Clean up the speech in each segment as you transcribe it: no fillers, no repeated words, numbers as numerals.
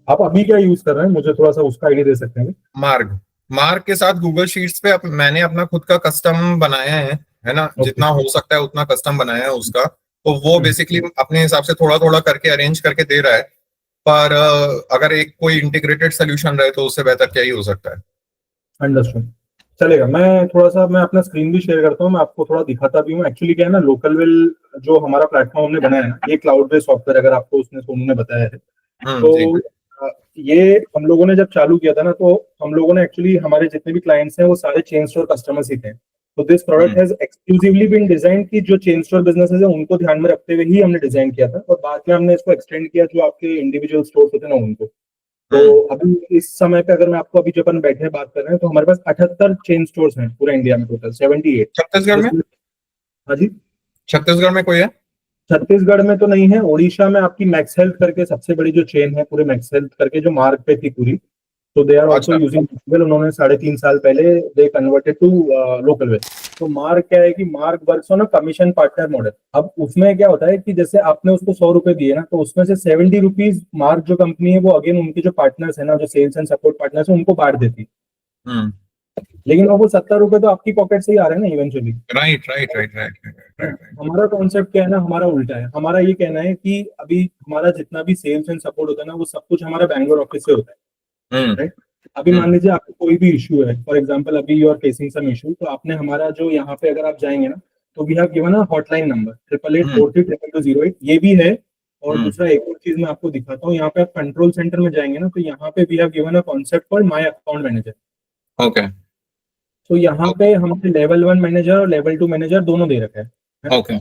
आप अभी क्या यूज कर रहे हैं, मुझे थोड़ा सा उसका आइडिया दे सकते हैं? मार्ग। मार्ग के साथ गूगल शीट्स पे मैंने अपना खुद का कस्टम बनाया है ना, ओके। जितना हो सकता है उतना कस्टम बनाया है उसका। तो वो बेसिकली अपने हिसाब से थोड़ा थोड़ा करके अरेंज करके दे रहा है। पर अगर एक कोई इंटीग्रेटेड सोल्यूशन रहे तो उससे बेहतर क्या ही हो सकता है। अंडरस्टूड। चलेगा, मैं थोड़ा सा मैं अपना स्क्रीन भी शेयर करता हूँ, मैं आपको थोड़ा दिखाता भी हूँ। एक्चुअली क्या है ना, लोकल विल जो हमारा प्लेटफॉर्म हमने बनाया है ना, ये क्लाउड बेस्ड सॉफ्टवेयर, अगर आपको उसने सोनू ने बताया है जी। तो ये हम लोगों ने जब चालू किया था ना, तो हम लोगों ने एक्चुअली, हमारे जितने भी क्लाइंट्स हैं वो सारे चेन स्टोर कस्टमर्स ही थे। तो this product hmm has exclusively been design की जो चेन स्टोर बिजनेसेस है उनको ध्यान में रखते हुए ही हमने डिजाइन किया था, और बाद में हमने इसको एक्सटेंड किया जो आपके इंडिविजुअल स्टोर होते हैं ना उनको। तो हम्म। अभी इस समय पे अगर मैं आपको, अभी जो अपन बैठे हैं बात कर रहे हैं, तो हमारे पास 78 चेन स्टोर्स हैं पूरे इंडिया में, टोटल 78, छत्तीसगढ़ में? जिसमें, हाँ जी, छत्तीसगढ़ में कोई है? छत्तीसगढ़ में तो नहीं है। ओडिशा में आपकी मैक्स हेल्थ करके सबसे बड़ी जो चेन है पूरे, मैक्स हेल्थ करके जो मार्ग पे थी पूरी, तो दे आर ऑल्सो अच्छा। Using Google. उन्होंने 3.5 साल पहले दे कन्वर्टेड टू लोकल वे। तो मार्ग क्या है कि मार्ग works on a commission partner model. अब उसमें क्या होता है कि जैसे आपने उसको 100 रुपए दिए ना, तो उसमें से 70 रुपीज मार्ग जो कंपनी है वो अगेन उनके जो पार्टनर्स है ना, जो सेल्स एंड सपोर्ट पार्टनर्स है, उनको बांट देती है। हम्म। लेकिन वो 70 रुपए तो आपकी पॉकेट से ही आ रहे हैं ना eventually. Right right right right right है ना? राइट। हमारा कॉन्सेप्ट क्या है ना, हमारा उल्टा है। हमारा ये कहना है कि अभी हमारा जितना भी सेल्स एंड सपोर्ट होता है ना, वो सब कुछ हमारा बैंगलोर ऑफिस से होता है। Hmm right. अभी मान हम्म लीजिए आपको कोई भी इशू है, फॉर एग्जांपल अभी you are facing some issue, तो आपने हमारा जो यहाँ पे अगर आप जाएंगे ना, तो we have given a hotline number 8884322208, ये भी है। और हम्म। दूसरा एक और चीज मैं आपको दिखाता हूँ, यहाँ पे आप कंट्रोल सेंटर में जाएंगे ना, तो यहाँ पे we have given a concept called my account manager. Okay तो यहाँ पे हमने लेवल 1 मैनेजर और लेवल 2 मैनेजर दोनों दे रखा है ना? ओके।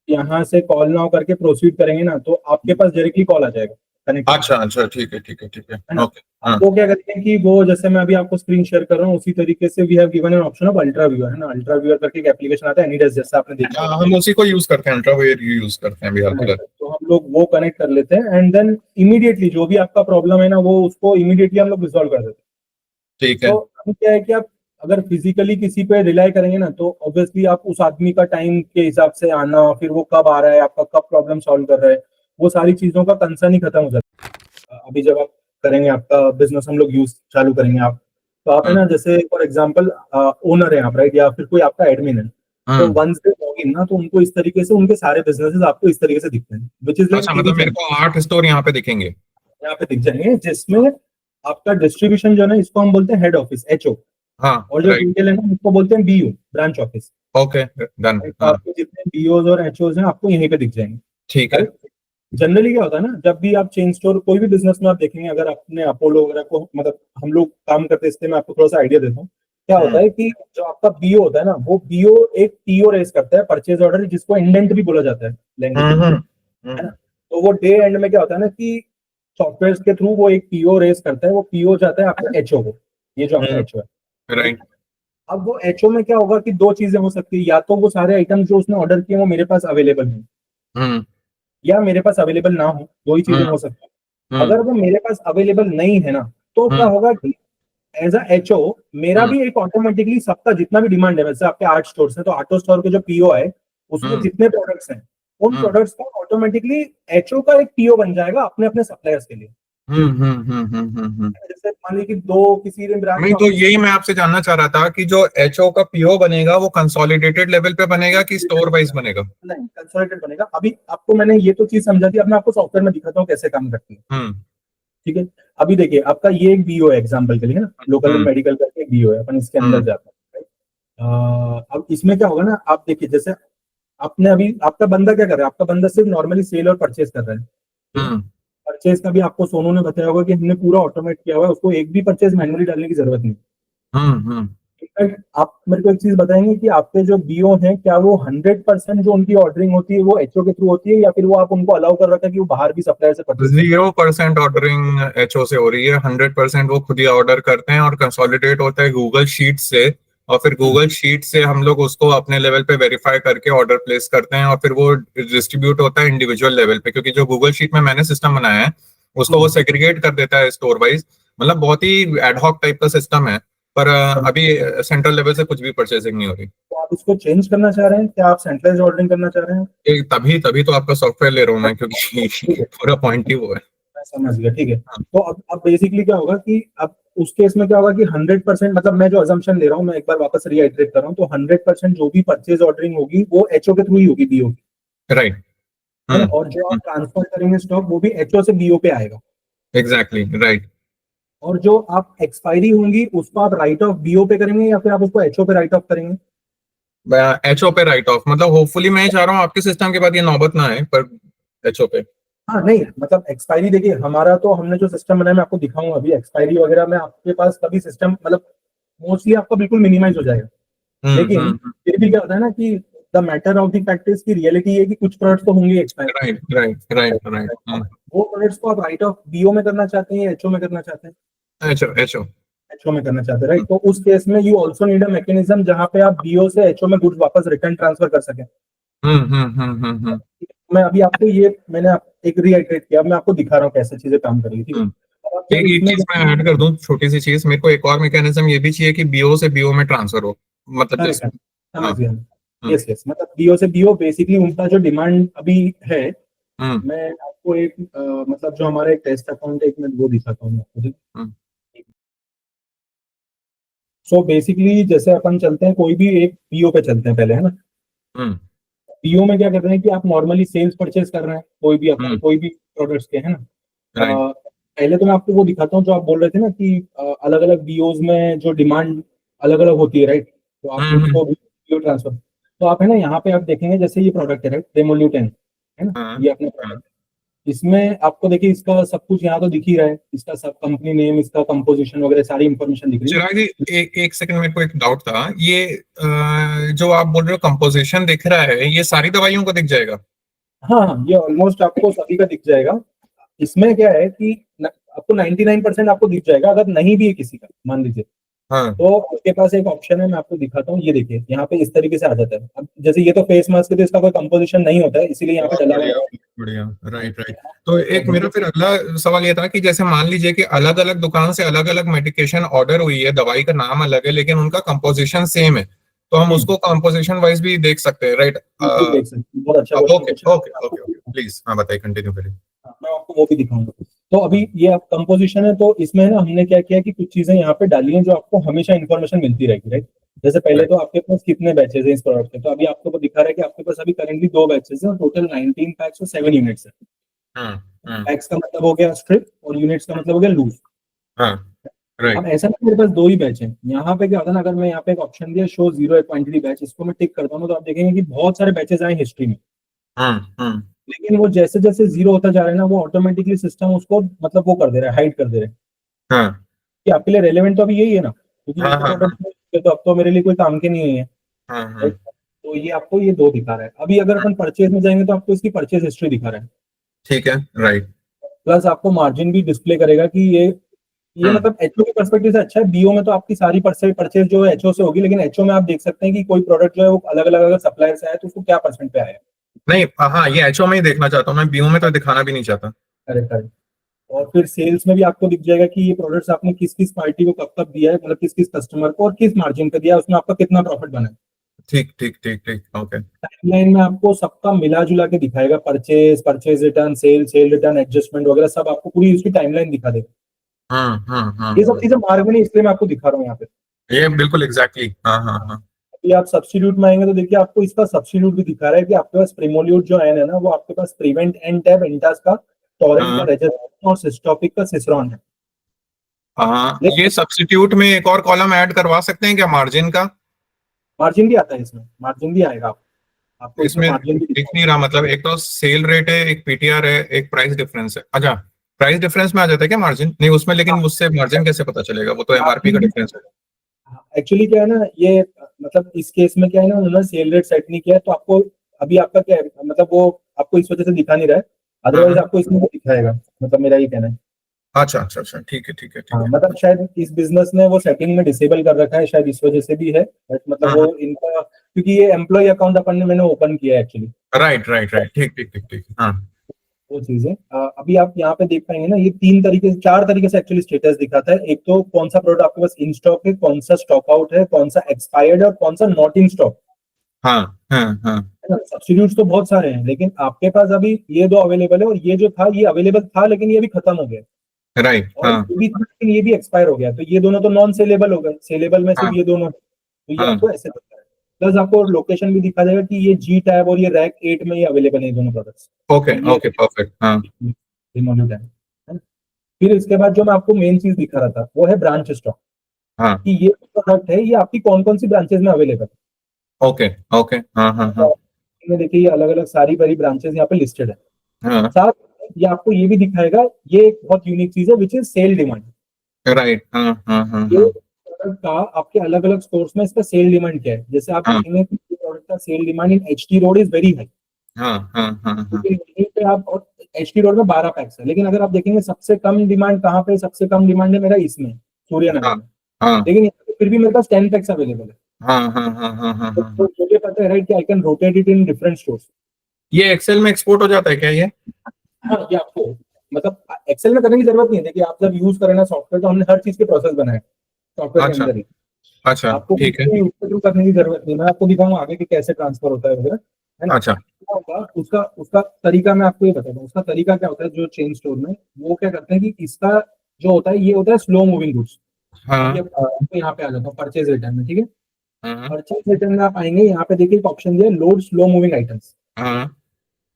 यहाँ से कॉल नाउ करके प्रोसीड करेंगे ना, तो आपके पास डायरेक्टली कॉल आ जाएगा कनेक्ट होकर, अच्छा अच्छा, ठीक है ठीक है ठीक है। है ना? ओके। अब हाँ वो क्या करते हैं कि वो, जैसे मैं अभी आपको स्क्रीन शेयर कर रहा हूँ, उसी तरीके से we have given an option of ultra viewer, है ना? अल्ट्रा व्यूअर करके एक एप्लीकेशन आता है, एनीडेस्क जैसा आपने देखा हाँ, होगा। हम उसी को यूज करते हैं, अल्ट्रावेयर यूज करते हैं भी हर कलर। तो हम लोग वो कनेक्ट कर लेते हैं, एंड देन इमीडिएटली जो भी आपका प्रॉब्लम है ना, वो उसको इमीडिएटली हम लोग रिजॉल्व कर देते हैं। ठीक है। तो अभी क्या है कि आप अगर फिजिकली किसी पे रिलाई करेंगे ना, तो ऑब्वियसली आप उस आदमी का टाइम के हिसाब से आना, फिर वो कब आ रहा है, आपका कब प्रॉब्लम सॉल्व कर रहा है, वो सारी चीजों का कंसर्न ही खत्म हो जाता है। अभी जब आप करेंगे आपका बिजनेस, हम लोग यूज चालू करेंगे आप, तो आप है हम्म ना, जैसे फॉर एग्जांपल ओनर है आप, राइट, या फिर कोई आपका एडमिन है, तो हम्म। वंस दे लॉग इन ना, तो उनको इस तरीके से उनके सारे बिजनेसेस आपको इस तरीके से दिखते हैं, विच इज लाइक अच्छा, टीवी मतलब मेरे चैनल। को 8 स्टोर यहाँ पे दिखेंगे? यहाँ पे दिख जाएंगे, जिसमें आपका डिस्ट्रीब्यूशन जो है ना, इसको हम बोलते हैं हेड ऑफिस, एचओ। हाँ। और जो राइट। रिटेल है ना, उसको बोलते हैं BO, branch office. Okay. Done. तो हाँ। आपके जितने बीओज और एचओज हैं आपको यहीं पे दिख जाएंगे। ठीक है। राइट। जनरली क्या होता है ना, जब भी आप चेन स्टोर कोई भी बिजनेस में आप देखेंगे, अगर आपने अपोलो वगैरह को, मतलब हम लोग काम करते हैं, इसलिए मैं आपको थोड़ा सा आइडिया देता हूँ। क्या होता हम्म है कि जो आपका बीओ होता है ना, वो बीओ एक पीओ रेस करता है, परचेज ऑर्डर, जिसको इंडेंट भी बोला जाता है लैंग्वेज में, हम्म हम्म है ना? हम्म तो वो डे एंड में क्या होता है ना कि सॉफ्टवेयर के थ्रू वो एक पीओ रेस करता है, वो पीओ जाता है आपका एचओ को, ये जो आपका एचओ है। राइट। अब वो एचओ में क्या होगा कि दो चीजें हो सकती है, या तो वो सारे आइटम जो उसने ऑर्डर किए वो मेरे पास अवेलेबल हैं, हम्म या मेरे पास अवेलेबल ना हो, दो ही चीजें हम्म हो सकती है। हम्म अगर वो मेरे पास अवेलेबल नहीं है ना, तो क्या हम्म होगा कि एज अ एचओ मेरा हम्म भी एक ऑटोमेटिकली सबका जितना भी डिमांड है, वैसे आपके 8 स्टोर है तो 8 स्टोर के जो पीओ है, उसमें हम्म जितने प्रोडक्ट्स हैं, उन हम्म प्रोडक्ट्स का ऑटोमेटिकली एचओ का एक पीओ बन जाएगा अपने अपने सप्लायर्स के लिए। हम्म। जैसे मान लीजिए कि दो किसी ने ब्रांच नहीं, तो ऑफिस, यही मैं आपसे जानना चाह रहा था कि जो एचओ का पीओ बनेगा वो कंसोलिडेटेड लेवल पे बनेगा कि स्टोर वाइज बनेगा? नहीं कंसोलिडेटेड बनेगा। अभी आपको मैंने ये तो चीज समझा दी, अब मैं आपको सॉफ्टवेयर में दिखाता हूँ कैसे काम करती है। हम्म ठीक है। अभी देखिए, आपका ये एक बीओ है एग्जांपल के लिए, है ना, लोकल हम्म मेडिकल करके एक बीओ है, अपन इसके अंदर हम्म जाते हैं। अब इसमें क्या होगा ना, आप देखिए, जैसे आपने अभी, आपका बंदा क्या कर रहा है, आपका बंदा सिर्फ नॉर्मली सेल और परचेज कर रहा है। ठीक है। हम्म परचेज का भी आपको सोनू ने बताया होगा कि हमने पूरा ऑटोमेट किया हुआ है, उसको एक भी परचेज मैनुअली डालने की जरूरत नहीं। हम्म। इनफैक्ट आप मेरे को एक चीज बताएंगे कि आपके जो बीओ हैं, क्या वो 100% जो उनकी ऑर्डरिंग होती है वो एचओ के थ्रू होती है, या फिर वो आप उनको अलाउ कर रखा है कि वो बाहर भी सप्लायर से परचेज कर? 0% ऑर्डरिंग एचओ से हो रही है, 100% वो खुद ही ऑर्डर करते हैं और कंसोलिडेट होता है गूगल शीट से। और फिर हम्म, गूगल शीट से हम लोग उसको अपने लेवल पे वेरीफाई करके ऑर्डर प्लेस करते हैं और फिर वो डिस्ट्रीब्यूट होता है इंडिविजुअल लेवल पे, क्योंकि जो गूगल शीट में मैंने सिस्टम बनाया है उसको वो हम्म, सेग्रीगेट कर देता है स्टोर वाइज। मतलब बहुत ही एडहॉक टाइप का सिस्टम है। पर समझ। अभी सेंट्रल लेवल से कुछ भी परचेसिंग नहीं हो रही। तो आप इसको चेंज करना चाह रहे हैं, क्या आप सेंट्रलाइज ऑर्डरिंग करना चाह रहे हैं? तभी तभी तो आपका सॉफ्टवेयर ले रहा हूँ मैं, क्योंकि ठीक है, पूरा पॉइंट ही वो है। मैं समझ गया, ठीक है। हाँ। तो अब बेसिकली क्या होगा कि अब उस केस में क्या होगा कि 100%, मतलब मैं जो अजम्पशन ले रहा हूँ, मैं एक बार वापस रीआइट्रेट कर रहा हूँ, तो 100% जो भी परचेज ऑर्डरिंग होगी वो एचओ के थ्रू ही होगी, बीओ की, राइट। है ना। और जो आप ट्रांसफर करेंगे स्टॉक वो भी एचओ से बीओ पे आएगा। Exactly right. और जो आप एक्सपायरी होंगी उसको आप राइट ऑफ बीओ पे करेंगे या फिर आप उसको एचओ पे राइट ऑफ करेंगे? एचओ पे राइट ऑफ, मतलब होपफुली मैं चाह रहा हूँ आपके सिस्टम के बाद ये नौबत ना आए, पर एचओ पे। हाँ नहीं, मतलब एक्सपायरी देखिए, हमारा तो हमने जो सिस्टम बनाया मैं आपको दिखाऊंगा अभी, एक्सपायरी वगैरह में आपके पास कभी सिस्टम, मतलब मोस्टली आपका बिल्कुल मिनिमाइज हो जाएगा। लेकिन फिर भी क्या होता है ना कि the matter of the fact is की रियलिटी है कि कुछ प्रोडक्ट्स तो होंगे expire. Right right right right. वो प्रोडक्ट्स को आप राइट ऑफ बीओ में करना चाहते हैं या एचओ में करना चाहते हैं? HO HO. एचओ में करना चाहते हैं, राइट। तो उस केस में you also need a mechanism जहां पे आप बीओ से एचओ में गुड्स वापस रिटर्न ट्रांसफर कर सकें। मैं अभी आपको ये मैंने एक रीआइट्रेट किया, अब मैं आपको दिखा रहा हूँ कैसे चीजें काम करेगी, ठीक है। अब आप जब एक इसमें चीज मैं ऐड कर दूं, छोटी सी चीज, मेरे को एक और मैकेनिज्म ये भी चाहिए कि बीओ से बीओ में ट्रांसफर हो, मतलब करेक्ट, जैसे। हाँ। समझ गया। यस यस, मतलब बीओ से बीओ बेसिकली उनका जो डिमांड अभी है। हम्म मैं आपको एक मतलब जो हमारा एक टेस्ट अकाउंट है, एक मिनट वो दिखाता हूँ आपको, ठीक। हम्म सो बेसिकली जैसे अपन चलते हैं कोई भी एक पीओ पे चलते हैं पहले, है ना। हम्म पीओ में क्या करते हैं कि आप नॉर्मली सेल्स परचेज कर रहे हैं कोई भी अपने हम्म कोई भी प्रोडक्ट्स के, है ना। राइट। पहले तो मैं आपको वो दिखाता हूँ जो आप बोल रहे थे ना कि अलग अलग बीओज में जो डिमांड अलग अलग होती है, राइट। तो आप हम्म उसको बीओ ट्रांसफर, तो आप है ना यहाँ पे आप देखेंगे जैसे ये प्रोडक्ट है, राइट, रेमोल्यू 10, है ना। हाँ ये अपना हाँ। प्रोडक्ट, इसमें आपको देखिए इसका सब कुछ यहाँ तो दिख ही रहा है, इसका सब कंपनी नेम, इसका कंपोजिशन वगैरह सारी इंफॉर्मेशन दिख रही है। चिराग जी, एक सेकंड, मेरे को एक डाउट था। ये जो आप बोल रहे हो कंपोजिशन दिख रहा है, ये सारी दवाइयों को दिख जाएगा? हाँ हाँ, ये ऑलमोस्ट आपको सभी का दिख जाएगा। इसमें क्या है कि आपको 99% आपको दिख जाएगा, अगर नहीं भी है किसी का मान लीजिए, हाँ। तो उसके पास एक ऑप्शन है, मैं आपको दिखाता हूँ। ये देखिए यहाँ पे इस तरीके से आ जाता है। अब जैसे ये तो फेस मास्क है तो इसका कोई कंपोजिशन नहीं होता है, इसीलिए यहाँ पे बहुत डला हुआ बढ़िया, है। बहुत बढ़िया। Right right. तो एक मेरा फिर अगला सवाल ये था कि जैसे मान लीजिए कि अलग अलग दुकान से अलग अलग मेडिकेशन ऑर्डर हुई है, दवाई का नाम अलग है लेकिन उनका कंपोजिशन सेम है, तो हम उसको कंपोजिशन वाइज भी देख सकते हैं, राइट? बिल्कुल देख सकते हैं, बहुत अच्छा क्वेश्चन ओके पूछा ओके ओके ओके, आपको। प्लीज हाँ बताइए, कंटिन्यू करिए। हाँ, मैं आपको वो भी दिखाऊंगा। तो अभी ये आप कंपोजिशन है, तो इसमें ना हमने क्या किया कि कुछ चीजें यहाँ पे डाली हैं जो आपको हमेशा इन्फॉर्मेशन मिलती रहेगी, राइट। जैसे पहले राइट। तो आपके पास कितने बैचेस हैं इस प्रोडक्ट के, तो अभी आपको तो दिखा रहा है कि आपके पास अभी करेंटली 2 बैचेस हैं और टोटल 19 पैक्स और 7 यूनिट्स है। हम्म हम्म पैक्स का मतलब हो गया स्ट्रिप और यूनिट्स का मतलब हो गया लूज। हाँ। अब राइट। ऐसा नहीं, मेरे पास 2 ही बैच हैं। यहाँ पे क्या होता है ना, अगर मैं यहाँ पे एक ऑप्शन दिया शो जीरो क्वांटिटी बैच, इसको मैं टिक करता हूँ तो आप देखेंगे कि बहुत सारे बैचेस आए हिस्ट्री में। हम्म। लेकिन वो जैसे जैसे जीरो होता जा रहा है ना, वो ऑटोमेटिकली सिस्टम उसको मतलब वो कर दे रहा है, हाइड कर दे रहा है हाँ कि आपके लिए रेलेवेंट तो अभी यही है ना, क्योंकि हाँ ये तो हाँ हाँ प्रोडक्ट तो अब तो मेरे लिए कोई काम के नहीं है, हाँ हाँ। राइट। तो ये आपको ये 2 दिखा रहा है। अभी अगर अपन परचेज में जाएंगे तो आपको इसकी परचेज हिस्ट्री दिखा रहा है। ठीक है। राइट। प्लस आपको मार्जिन भी डिस्प्ले करेगा कि ये हम्म मतलब एचओ के पर्सपेक्टिव से अच्छा है। बीओ में तो आपकी सारी परचेज जो है एचओ से होगी, लेकिन एचओ में आप देख सकते हैं कि कोई प्रोडक्ट जो है वो अलग अलग अगर सप्लायर से आया तो उसको क्या परसेंट पे आया। नहीं, हाँ, ये एचओ में ही देखना चाहता हूँ मैं, बीओ में तो दिखाना भी नहीं चाहता। Correct correct. और फिर सेल्स में भी आपको दिख जाएगा कि ये प्रोडक्ट्स आपने किस किस पार्टी को कब कब दिया है, मतलब किस किस कस्टमर को और किस मार्जिन पे दिया है, उसमें आपका कितना प्रॉफिट बना है। ठीक ठीक ठीक ठीक, ओके। टाइमलाइन में आपको सबका मिला जुला के दिखाएगा, purchase, purchase return, cell return, adjustment वगैरह सब आपको पूरी उसकी टाइमलाइन दिखा देगा। ये सब चीजें मार्ग में नहीं, इसलिए मैं आपको दिखा रहा हूँ यहाँ पे। ये बिल्कुल एग्जैक्टली, हाँ हाँ हाँ। अभी आप सब्स्टिट्यूट में आएंगे तो देखिए आपको इसका सब्स्टिट्यूट भी दिखा रहा है कि आपके पास प्रीमोल्यूट जो है ना, वो आपके पास प्रिवेंट एंड टैब इंटास का, टोरेंट का हाँ रेजेस्टोन और सिस्टोपिक का सिसरॉन है। हाँ, ये सब्स्टिट्यूट में एक और कॉलम ऐड करवा सकते हैं क्या, मार्जिन का? मार्जिन भी आता है इसमें, मार्जिन भी आएगा आपको इसमें इसमें मार्जिन भी दिख दिखाएगा। नहीं रहा, मतलब एक तो सेल रेट है, एक पीटीआर है, एक प्राइस डिफरेंस है। अच्छा, प्राइस डिफरेंस में आ जाता है क्या मार्जिन? नहीं उसमें, लेकिन मुझसे मार्जिन कैसे पता चलेगा, वो तो एमआरपी का मार्जिन डिफरेंस है। एक्चुअली क्या है ना, ये मतलब इस केस में क्या है ना, उन्होंने सेल रेट सेट नहीं किया है, तो आपको अभी आपका क्या है, मतलब वो आपको इस वजह से दिखा नहीं रहा है। अदरवाइज हाँ। आपको इसमें भी दिखाएगा, मतलब मेरा ये कहना है। अच्छा अच्छा अच्छा, ठीक है ठीक है ठीक हाँ, है। मतलब शायद इस बिजनेस ने वो सेटिंग में डिसेबल कर रखा है, शायद इस वजह से भी है, बट मतलब हाँ वो इनका, क्योंकि ये एम्प्लॉय अकाउंट अपन ने मैंने ओपन किया है एक्चुअली। राइट राइट राइट, ठीक ठीक ठीक ठीक, हाँ। वो चीज है। अभी आप यहाँ पे देख पाएंगे ना, ये 4 तरीके से एक्चुअली स्टेटस दिखाता है। एक तो कौन सा प्रोडक्ट आपके पास इन स्टॉक है, कौन सा स्टॉक आउट है, कौन सा एक्सपायर्ड है और कौन सा नॉट इन स्टॉक। हाँ हाँ हाँ सब्स्टिट्यूट्स तो बहुत सारे हैं, लेकिन आपके पास अभी ये दो अवेलेबल है, और ये जो था ये अवेलेबल था लेकिन ये भी खत्म हो गया, राइट और हाँ ये भी था लेकिन ये भी एक्सपायर हो गया, तो ये दोनों तो नॉन सेलेबल हो गए, सेलेबल में सिर्फ हाँ ये दोनों है। तो ये हाँ आपको ऐसे दिखता है। प्लस आपको लोकेशन भी दिखा देगा कि ये जी टैब और ये रैक 8 में ये अवेलेबल है, ये दोनों प्रोडक्ट्स। ओके ये ओके परफेक्ट हाँ ये मौजूद है ना? फिर इसके बाद जो मैं आपको मेन चीज दिखा रहा था वो है ब्रांच स्टॉक, हाँ कि ये प्रोडक्ट है ये आपकी कौन कौन सी ब्रांचेस में अवेलेबल ओके ओके हाँ हाँ है। हाँ में देखिए ये अलग अलग सारी बड़ी ब्रांचेस यहाँ पे लिस्टेड है। हाँ साथ में ये आपको ये भी दिखाएगा, ये एक बहुत यूनिक चीज है which is sale demand. Right हाँ हाँ हाँ ये हाँ प्रोडक्ट का आपके अलग अलग स्टोर्स में इसका सेल डिमांड क्या है, जैसे आप हाँ देखेंगे कि प्रोडक्ट का sale demand in HT road is very high, हाँ हाँ हाँ हाँ लेकिन वहीं पे आप, और एचटी रोड में 12 पैक्स है, लेकिन अगर आप देखेंगे सबसे कम डिमांड कहाँ पे, सबसे कम डिमांड है मेरा इसमें सूर्यनगर हाँ में, हाँ लेकिन यहाँ पे फिर भी मेरे पास 10 पैक्स अवेलेबल है। हाँ हाँ हाँ हाँ हाँ तो हाँ मुझे पता है राइट कि I can rotate it in different stores. ये एक्सेल में एक्सपोर्ट हो जाता है क्या ये? हाँ, ये आपको मतलब एक्सेल में करने की जरूरत नहीं है, देखिए आप जब यूज करें ना सॉफ्टवेयर, तो हमने हर चीज के प्रोसेस बनाए सॉफ्टवेयर के अच्छा अंदर ही, अच्छा आपको ठीक है उसके थ्रू करने की जरूरत नहीं है। मैं आपको दिखाऊंगा आगे कि कैसे ट्रांसफर होता है वगैरह, है ना। अच्छा क्या होगा उसका उसका तरीका मैं आपको ये बताता हूँ। उसका तरीका क्या होता है, जो चेन स्टोर में वो क्या करते हैं कि इसका जो होता है ये होता है स्लो मूविंग गुड्स। हाँ ये आपको यहाँ पे आ जाता हूँ परचेज रिटर्न में, ठीक है। हाँ परचेज रिटर्न में आप आएंगे, यहाँ पे देखिए एक ऑप्शन दिया लोड स्लो मूविंग आइटम्स, हाँ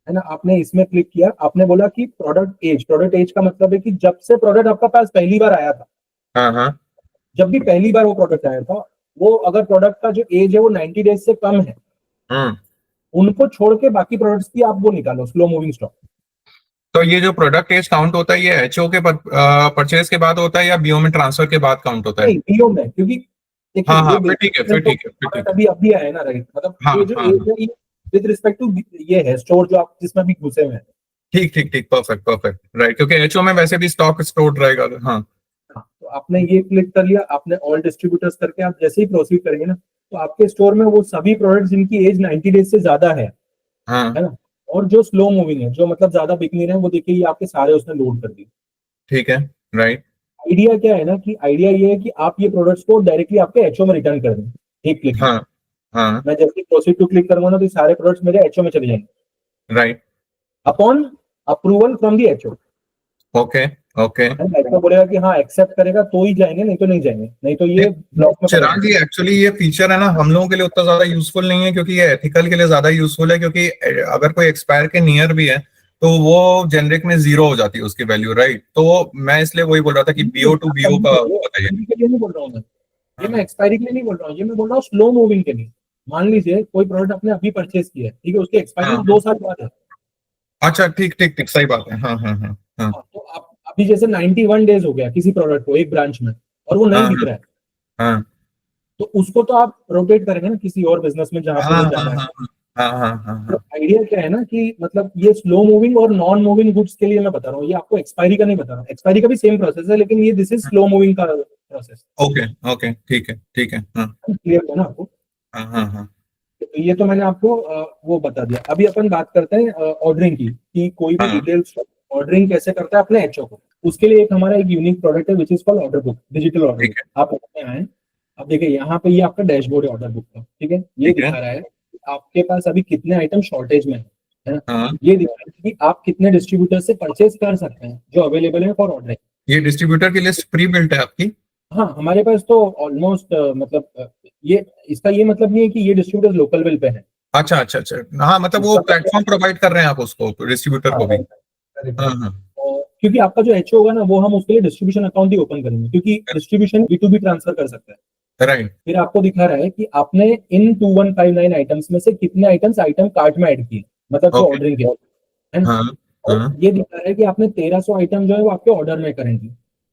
है ना। आपने इसमें क्लिक किया, आपने बोला कि प्रोडक्ट एज का मतलब है कि जब से प्रोडक्ट आपका पास पहली बार आया था, हाँ हाँ जब भी पहली बार वो प्रोडक्ट आया था, वो अगर प्रोडक्ट का जो एज है वो 90 डेज से कम है, हम्म। उनको छोड़ के बाकी प्रोडक्ट्स की आप वो निकालो स्लो मूविंग स्टॉक। तो ये जो प्रोडक्ट एज काउंट होता है ये एचओ के परचेज के बाद होता है या बीओ में ट्रांसफर के बाद काउंट होता है? नहीं बीओ में, क्योंकि देखिए हाँ हाँ ये फिर ठीक है फिर ठीक है फिर ठीक प्रोडक्ट है अभी अभी आया है ना, राइट, मतलब हाँ ये जो हाँ एज हाँ है ये विद रिस्पेक्ट टू ये है स्टोर जो आप जिसमें भी घुसे हुए हैं। ठीक ठीक ठीक परफेक्ट परफेक्ट राइट क्योंकि एचओ में वैसे भी स्टॉक स्टोर्ड रहेगा हाँ हाँ, तो आपने ये क्लिक कर लिया, आपने ऑल डिस्ट्रीब्यूटर्स करके आप जैसे ही प्रोसीड करेंगे ना, तो आपके स्टोर में वो सभी प्रोडक्ट्स जिनकी एज 90 डेज से ज्यादा हाँ है ना, और जो स्लो मूविंग है, जो मतलब ज्यादा बिक नहीं रहे हैं, वो देखिए ये आपके सारे उसने लोड कर दिए। ठीक है राइट आइडिया क्या है ना, कि आइडिया ये है कि आप ये प्रोडक्ट्स को डायरेक्टली आपके एचओ में रिटर्न कर दें एक क्लिक में। हाँ हाँ मैं जैसे प्रोसीड टू क्लिक करूंगा ना, तो ये सारे प्रोडक्ट्स मेरे एचओ में चले जाएंगे right upon approval from the HO. Okay okay HO बोलेगा कि हाँ एक्सेप्ट करेगा तो ही जाएंगे, नहीं तो नहीं जाएंगे, नहीं तो ये ब्लॉक में पड़ेगा। चिराग जी एक्चुअली ये फीचर है ना हम लोगों के लिए उतना ज्यादा यूजफुल नहीं है क्योंकि ये एथिकल के लिए ज्यादा यूजफुल है क्योंकि अगर कोई एक्सपायर के नियर भी है तो वो जेनरिक में जीरो हो जाती है उसकी वैल्यू राइट तो मैं इसलिए वही बोल रहा था कि बीओ टू बीओ का बताइए। एक्सपायरी के लिए नहीं बोल रहा हूँ मैं, ये हाँ मैं एक्सपायरी के लिए नहीं बोल रहा हूँ, ये मैं बोल रहा हूँ स्लो मूविंग के लिए। मान लीजिए कोई प्रोडक्ट आपने अभी परचेज किया है, ठीक है, उसकी एक्सपायरी हाँ 2 साल बाद है। अच्छा ठीक ठीक ठीक सही बात है हाँ हाँ हाँ हाँ हाँ, तो आप अभी जैसे 91 डेज हो गया किसी प्रोडक्ट को एक ब्रांच में, और वो नहीं हाँ बिक रहा है, हाँ तो उसको तो आप रोटेट करेंगे ना किसी और बिजनेस में जहां पे हाँ वो हाँ जा रहा है। हाँ हाँ हाँ हाँ तो हाँ आइडिया क्या है ना कि मतलब ये स्लो मूविंग और नॉन मूविंग गुड्स के लिए मैं बता रहा हूँ, ये आपको एक्सपायरी का नहीं बता रहा हूँ। एक्सपायरी का भी सेम प्रोसेस है, लेकिन ये दिस इज स्लो मूविंग का प्रोसेस। ओके ओके ठीक है हाँ क्लियर है ना आपको। हाँ हाँ हाँ तो ये तो मैंने आपको वो बता दिया। अभी अपन बात करते हैं ऑर्डरिंग की, कि कोई भी हाँ रिटेल ऑर्डरिंग कैसे करता है अपने एचओ को। उसके लिए एक हमारा एक यूनिक प्रोडक्ट है which is called order book, digital order ठीक बुक। है आप उसमें आए, अब देखिए यहाँ पे ये आपका डैशबोर्ड है ऑर्डर बुक का, ठीक है। ये ठीक है दिखा रहा है कि आपके पास अभी कितने आइटम शॉर्टेज में है ना। हाँ ये दिखा रहा है कि आप कितने डिस्ट्रीब्यूटर से परचेज कर सकते हैं जो अवेलेबल है फॉर ऑर्डरिंग। ये डिस्ट्रीब्यूटर की लिस्ट प्री बिल्ट है आपकी? हाँ, हमारे पास तो ऑलमोस्ट मतलब ये इसका ये मतलब नहीं है कि ये डिस्ट्रीब्यूटर लोकल बिल पे है। अच्छा अच्छा अच्छा हाँ मतलब वो इसका प्लेटफॉर्म प्रोवाइड कर रहे हैं आप उसको डिस्ट्रीब्यूटर हाँ, को भी correct, हाँ correct। हाँ क्योंकि आपका जो एचओ होगा ना, वो हम उसके लिए डिस्ट्रीब्यूशन अकाउंट ही ओपन करेंगे, क्योंकि डिस्ट्रीब्यूशन B2B ट्रांसफर कर सकता है। राइट फिर आपको दिखा रहा है कि आपने इन 2159 आइटम्स में से कितने आइटम्स आइटम कार्ट में ऐड किए, मतलब जो ओके ऑर्डरिंग किया, है ना। हाँ और हाँ ये दिखा रहा है कि आपने 1300 आइटम जो है वो आपके ऑर्डर में करेंगे।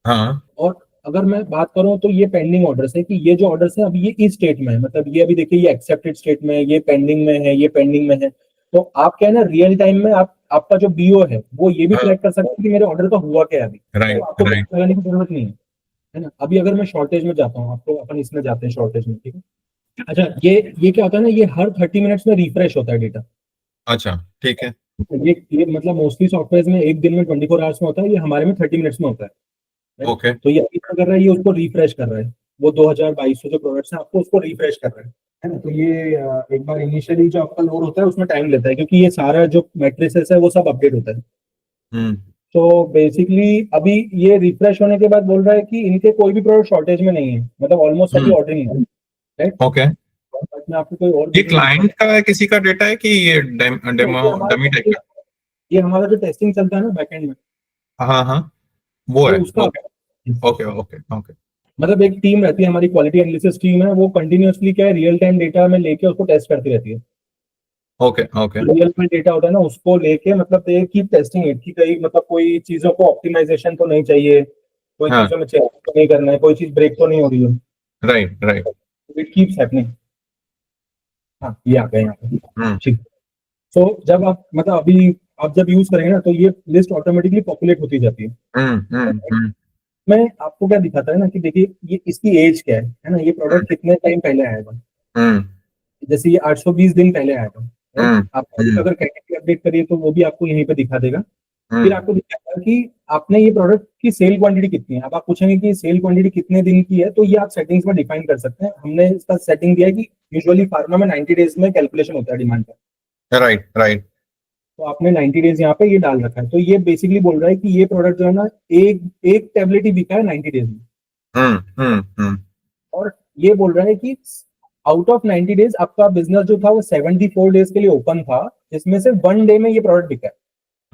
हाँ और अगर मैं बात करूं तो ये पेंडिंग ऑर्डर्स है, कि ये जो ऑर्डर्स है अभी ये इस स्टेट में है, मतलब ये अभी देखिए ये एक्सेप्टेड स्टेट में है, ये पेंडिंग में है, ये पेंडिंग में है। तो आप क्या है ना, रियल टाइम में आप आपका जो बीओ है वो ये भी हाँ ट्रैक कर सकते हैं कि मेरे ऑर्डर का हुआ क्या है अभी, तो राइट आपको राइट लगाने की जरूरत नहीं है ना। अभी अगर मैं शॉर्टेज में जाता हूँ, आपको अपन इसमें जाते हैं शॉर्टेज में, ठीक है। अच्छा, ये क्या होता है ना, ये हर 30 मिनट्स में रिफ्रेश होता है डेटा। अच्छा ठीक है ये मतलब मोस्टली सॉफ्टवेयर में एक दिन में 24 आवर्स में होता है, ये हमारे में 30 मिनट्स में होता है, right? ओके तो ये अभी क्या कर रहा है, ये उसको रिफ्रेश कर रहा है। वो 2200 जो प्रोडक्ट्स हैं आपको उसको रिफ्रेश कर रहा है। है ना। तो ये एक बार इनिशियली जो आपका लोड होता है उसमें टाइम लेता है, क्योंकि ये सारा जो मैट्रिसेस है वो सब अपडेट होता है। हम्म। तो बेसिकली अभी ये रिफ्रेश होने के बाद बोल रहा है कि इनके कोई भी प्रोडक्ट शॉर्टेज में नहीं है, मतलब ऑलमोस्ट सभी हम्म। ऑर्डरिंग है, राइट। ओके। बट मैं आपको कोई और ये देखने दिखा क्लाइंट का है, किसी का डेटा है कि ये दूं। डेमो ये हमारा डमी टाइप का? ये हमारा जो टेस्टिंग चलता है ना बैकएंड में, हाँ हाँ, वो तो है। उसका ओके ओके ओके ओके। मतलब एक टीम रहती है हमारी, क्वालिटी एनालिसिस टीम है, वो कंटिन्यूअसली क्या है रियल टाइम डेटा में लेके उसको टेस्ट करती रहती है। Okay okay. Real time data होता है ना, उसको लेके मतलब दे कीप टेस्टिंग इट कि कहीं मतलब कोई चीजों को ऑप्टिमाइजेशन तो नहीं चाहिए, कोई हाँ, चीजों में चेंज तो नहीं करना है, कोई चीज ब्रेक तो नहीं हो रही है। Right right. It keeps happening. हाँ ये आ गए यहाँ पे। हम्म ठीक। तो जब आप मतलब अभी आप जब यूज करेंगे ना, तो ये लिस्ट ऑटोमेटिकली पॉपुलेट होती जाती है। हम्म। मैं आपको क्या दिखाता है ना कि देखिए ये इसकी एज क्या है ना, ये प्रोडक्ट कितने टाइम पहले आया था। हम्म जैसे ये 820 दिन पहले आया था, राइट। हम्म आप हम्म अगर कैटेगरी अपडेट करिए तो वो भी आपको यहीं पे दिखा देगा। फिर हम्म आपको दिखाएगा कि आपने ये प्रोडक्ट की सेल क्वांटिटी कितनी है। अब आप पूछेंगे कि सेल क्वांटिटी कितने दिन की है, तो ये आप सेटिंग्स में डिफाइन कर सकते हैं। हमने इसका सेटिंग दिया है कि यूजुअली फार्मा में 90 डेज में कैलकुलेशन होता है डिमांड का। Right right. तो आपने 90 डेज यहाँ पे ये डाल रखा है, तो ये बेसिकली बोल रहा है कि ये प्रोडक्ट जो है ना, एक एक टेबलेट ही बिका है 90 डेज में। हम्म। और ये बोल रहा है कि आउट ऑफ 90 डेज आपका बिजनेस जो था वो 74 डेज के लिए ओपन था, जिसमें से 1 डे में ये प्रोडक्ट बिका है।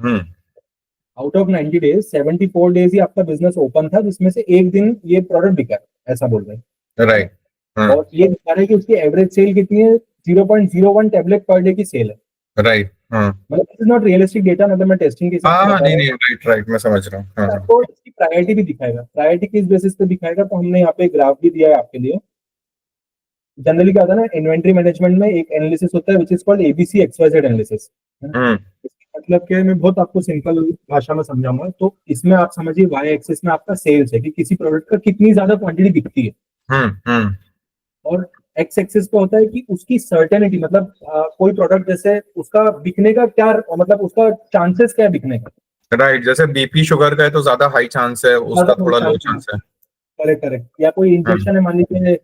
हम्म। आउट ऑफ 90 डेज 74 डेज ही आपका बिजनेस ओपन था, जिसमें से एक दिन ये प्रोडक्ट बिका है, ऐसा बोल रहे हैं। राइट। हम्म। और ये दिखा रहा है कि उसकी एवरेज सेल कितनी है, 0.01 टेबलेट पर डे की सेल है। राइट। मतलब this is not realistic data, मतलब मैं टेस्टिंग के हिसाब हाँ से हाँ, बता नहीं रहा नहीं, राइट राइट, मैं समझ रहा हूँ। हाँ हूँ। हाँ। आपको इसकी प्रायोरिटी भी दिखाएगा, प्रायोरिटी किस बेसिस पे दिखाएगा, तो हमने यहाँ पे ग्राफ भी दिया है आपके लिए। जनरली क्या होता है ना, इन्वेंट्री मैनेजमेंट में एक एनालिसिस होता है which is called ABC XYZ analysis. Hmm मतलब क्या है, मैं बहुत आपको सिंपल भाषा में समझाऊंगा। तो इसमें आप समझिए वाई एक्सिस में आपका सेल्स है कि किसी प्रोडक्ट का कितनी ज्यादा क्वांटिटी बिकती है, हम्म। और एक्स एक्सिस पे होता है कि उसकी सर्टेनिटी, मतलब कोई प्रोडक्ट जैसे उसका बिकने का क्या, मतलब उसका चांसेस क्या है बिकने का। राइट, जैसे बीपी शुगर का है तो ज्यादा हाई चांस है, ज्यादा उसका थोड़ा लो चांस है। Correct correct. या कोई हम्म। इंजेक्शन है, मान लीजिए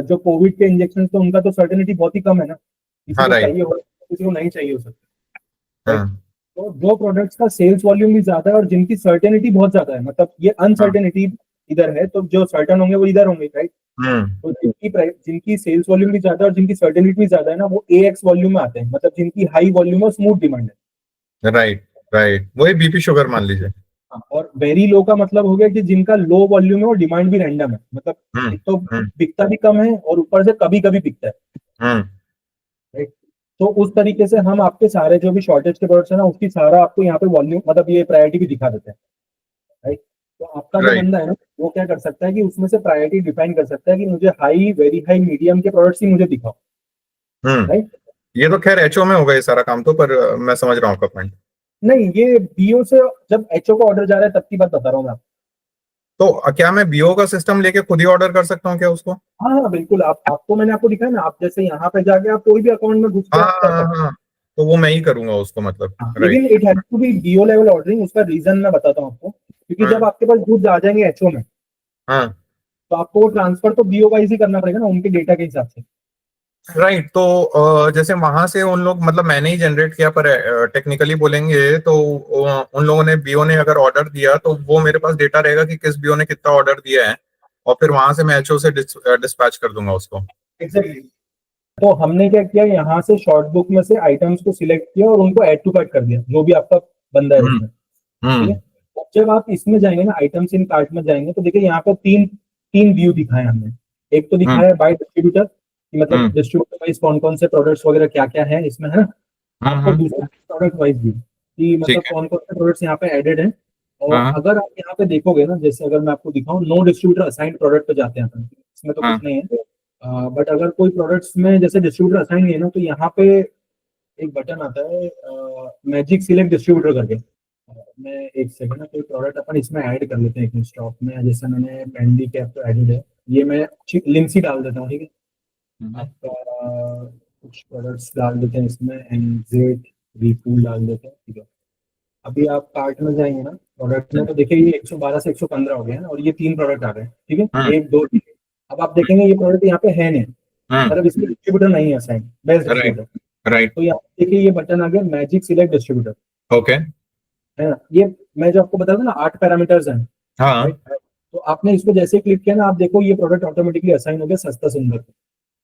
जो कोविड के इंजेक्शन, तो उनका तो सर्टेनिटी बहुत ही कम है ना, किसी हाँ, को राइट। चाहिए हो किसी को नहीं चाहिए हो सकता, राइट। हाँ। तो जो प्रोडक्ट्स का सेल्स वॉल्यूम भी ज्यादा है और जिनकी सर्टेनिटी बहुत ज्यादा है, मतलब ये हाँ। अनसर्टेनिटी इधर है, तो जो सर्टन होंगे वो इधर होंगे, राइट। हम्म। तो जिनकी सेल्स वॉल्यूम भी ज्यादा है और जिनकी सर्टेनिटी भी ज्यादा है ना, वो ए एक्स वॉल्यूम में आते हैं, मतलब जिनकी हाई वॉल्यूम और स्मूथ डिमांड है। राइट राइट, वही बीपी शुगर मान लीजिए। हाँ, और वेरी लो का मतलब हो गया कि जिनका लो वॉल्यूम है और डिमांड भी रैंडम है, मतलब हम्म एक तो हम्म बिकता भी कम है और ऊपर से कभी कभी बिकता है, हम्म राइट। तो उस तरीके से हम आपके सारे जो भी शॉर्टेज के प्रोडक्ट्स है ना, उसकी सारा आपको यहाँ पे वॉल्यूम, मतलब ये प्रायोरिटी भी दिखा देते हैं, राइट। तो आपका जो राइट। बंदा है ना, वो क्या कर सकता है कि उसमें से प्रायोरिटी डिफाइन कर सकता है कि मुझे हाई, वेरी हाई, मीडियम के प्रोडक्ट्स ही मुझे दिखाओ, हम्म। राइट। ये तो खैर एचओ में होगा ये सारा काम तो, पर मैं समझ रहा हूँ आपका पॉइंट। नहीं, ये बीओ से जब एचओ का ऑर्डर जा रहा है तब की बात बता रहा हूँ मैं आपको। तो क्या मैं बीओ का सिस्टम लेके खुद ही ऑर्डर कर सकता हूँ क्या उसको? हाँ हाँ बिल्कुल, आप आपको मैंने आपको दिखाया ना, आप जैसे यहाँ पे जाके आप कोई भी अकाउंट में घुस के हाँ आप कर हाँ सकते हाँ, तो वो मैं ही करूंगा उसको, मतलब हैं। हाँ, राइट। लेकिन it has to be BO level ordering. उसका रीजन मैं बताता हूँ आपको, क्योंकि जब हाँ आपके पास गुड्स आ जाएंगे एचओ में, हाँ। तो आपको वो ट्रांसफर तो बीओ वाइज ही करना पड़ेगा ना, उनके डेटा के हिसाब से। राइट, तो जैसे वहां से उन लोग, मतलब मैंने ही जनरेट किया, पर टेक्निकली बोलेंगे तो उन लोगों ने, बीओ ने अगर ऑर्डर दिया तो वो मेरे पास डेटा रहेगा कि किस बीओ ने कितना ऑर्डर दिया है, और फिर वहां से मैं एचओ से डिस्पैच कर दूंगा उसको। एग्जैक्टली। तो हमने क्या किया, यहाँ से शॉर्ट बुक में से आइटम्स को सिलेक्ट किया और उनको ऐड टू कार्ट कर दिया, जो भी आपका बंदा है हम्म उसमें, ठीक है। हम्म अब जब आप इसमें जाएंगे ना, आइटम्स इन कार्ट में जाएंगे, तो देखिए यहाँ पर तीन तीन व्यू दिखाए हमने। एक तो हम्म दिखाया है बाय डिस्ट्रीब्यूटर, कि मतलब हम्म डिस्ट्रीब्यूटर वाइज कौन कौन से प्रोडक्ट्स वगैरह क्या क्या है इसमें, है ना। आपको हम्म। दूसरा प्रोडक्ट वाइज व्यू, कि मतलब ठीक है। कौन कौन से प्रोडक्ट्स यहाँ पे एडेड हैं। और हाँ अगर आप यहाँ पे देखोगे ना, जैसे अगर मैं आपको दिखाऊं, नो डिस्ट्रीब्यूटर असाइंड प्रोडक्ट पे जाते हैं अपन, इसमें तो हाँ कुछ नहीं है। बट अगर कोई प्रोडक्ट्स में जैसे डिस्ट्रीब्यूटर असाइन नहीं है ना, तो यहाँ पे एक बटन आता है मैजिक सिलेक्ट डिस्ट्रीब्यूटर करके। मैं एक सेकंड ना, कोई प्रोडक्ट अपन इसमें ऐड कर लेते हैं एक स्टॉक में, जैसे मैंने पेंडी कैप तो एडेड है, ये मैं लिंक्स ही डाल देता हूँ, ठीक है। आपका कुछ प्रोडक्ट्स डाल देते हैं इसमें, एनजेड रीकूल डाल देते हैं, ठीक है। अभी आप कार्ट में जाएंगे ना, प्रोडक्ट में, तो देखिए ये 112 से 115 हो गया है ना, और ये तीन प्रोडक्ट आ गए हैं, ठीक है, हम्म एक दो तीन। अब आप देखेंगे ये प्रोडक्ट यहाँ पे है नहीं, मतलब इसमें डिस्ट्रीब्यूटर नहीं है assign, best right distributor. Right तो यहाँ पे देखिए ये बटन आ गया मैजिक सिलेक्ट डिस्ट्रीब्यूटर, ओके है ना। ये मैं जो आपको बता था ना 8 पैरामीटर्स हैं, हाँ। राइट। तो आपने इसको जैसे क्लिक किया ना, आप देखो ये प्रोडक्ट ऑटोमेटिकली असाइन हो गया सस्ता सुंदर।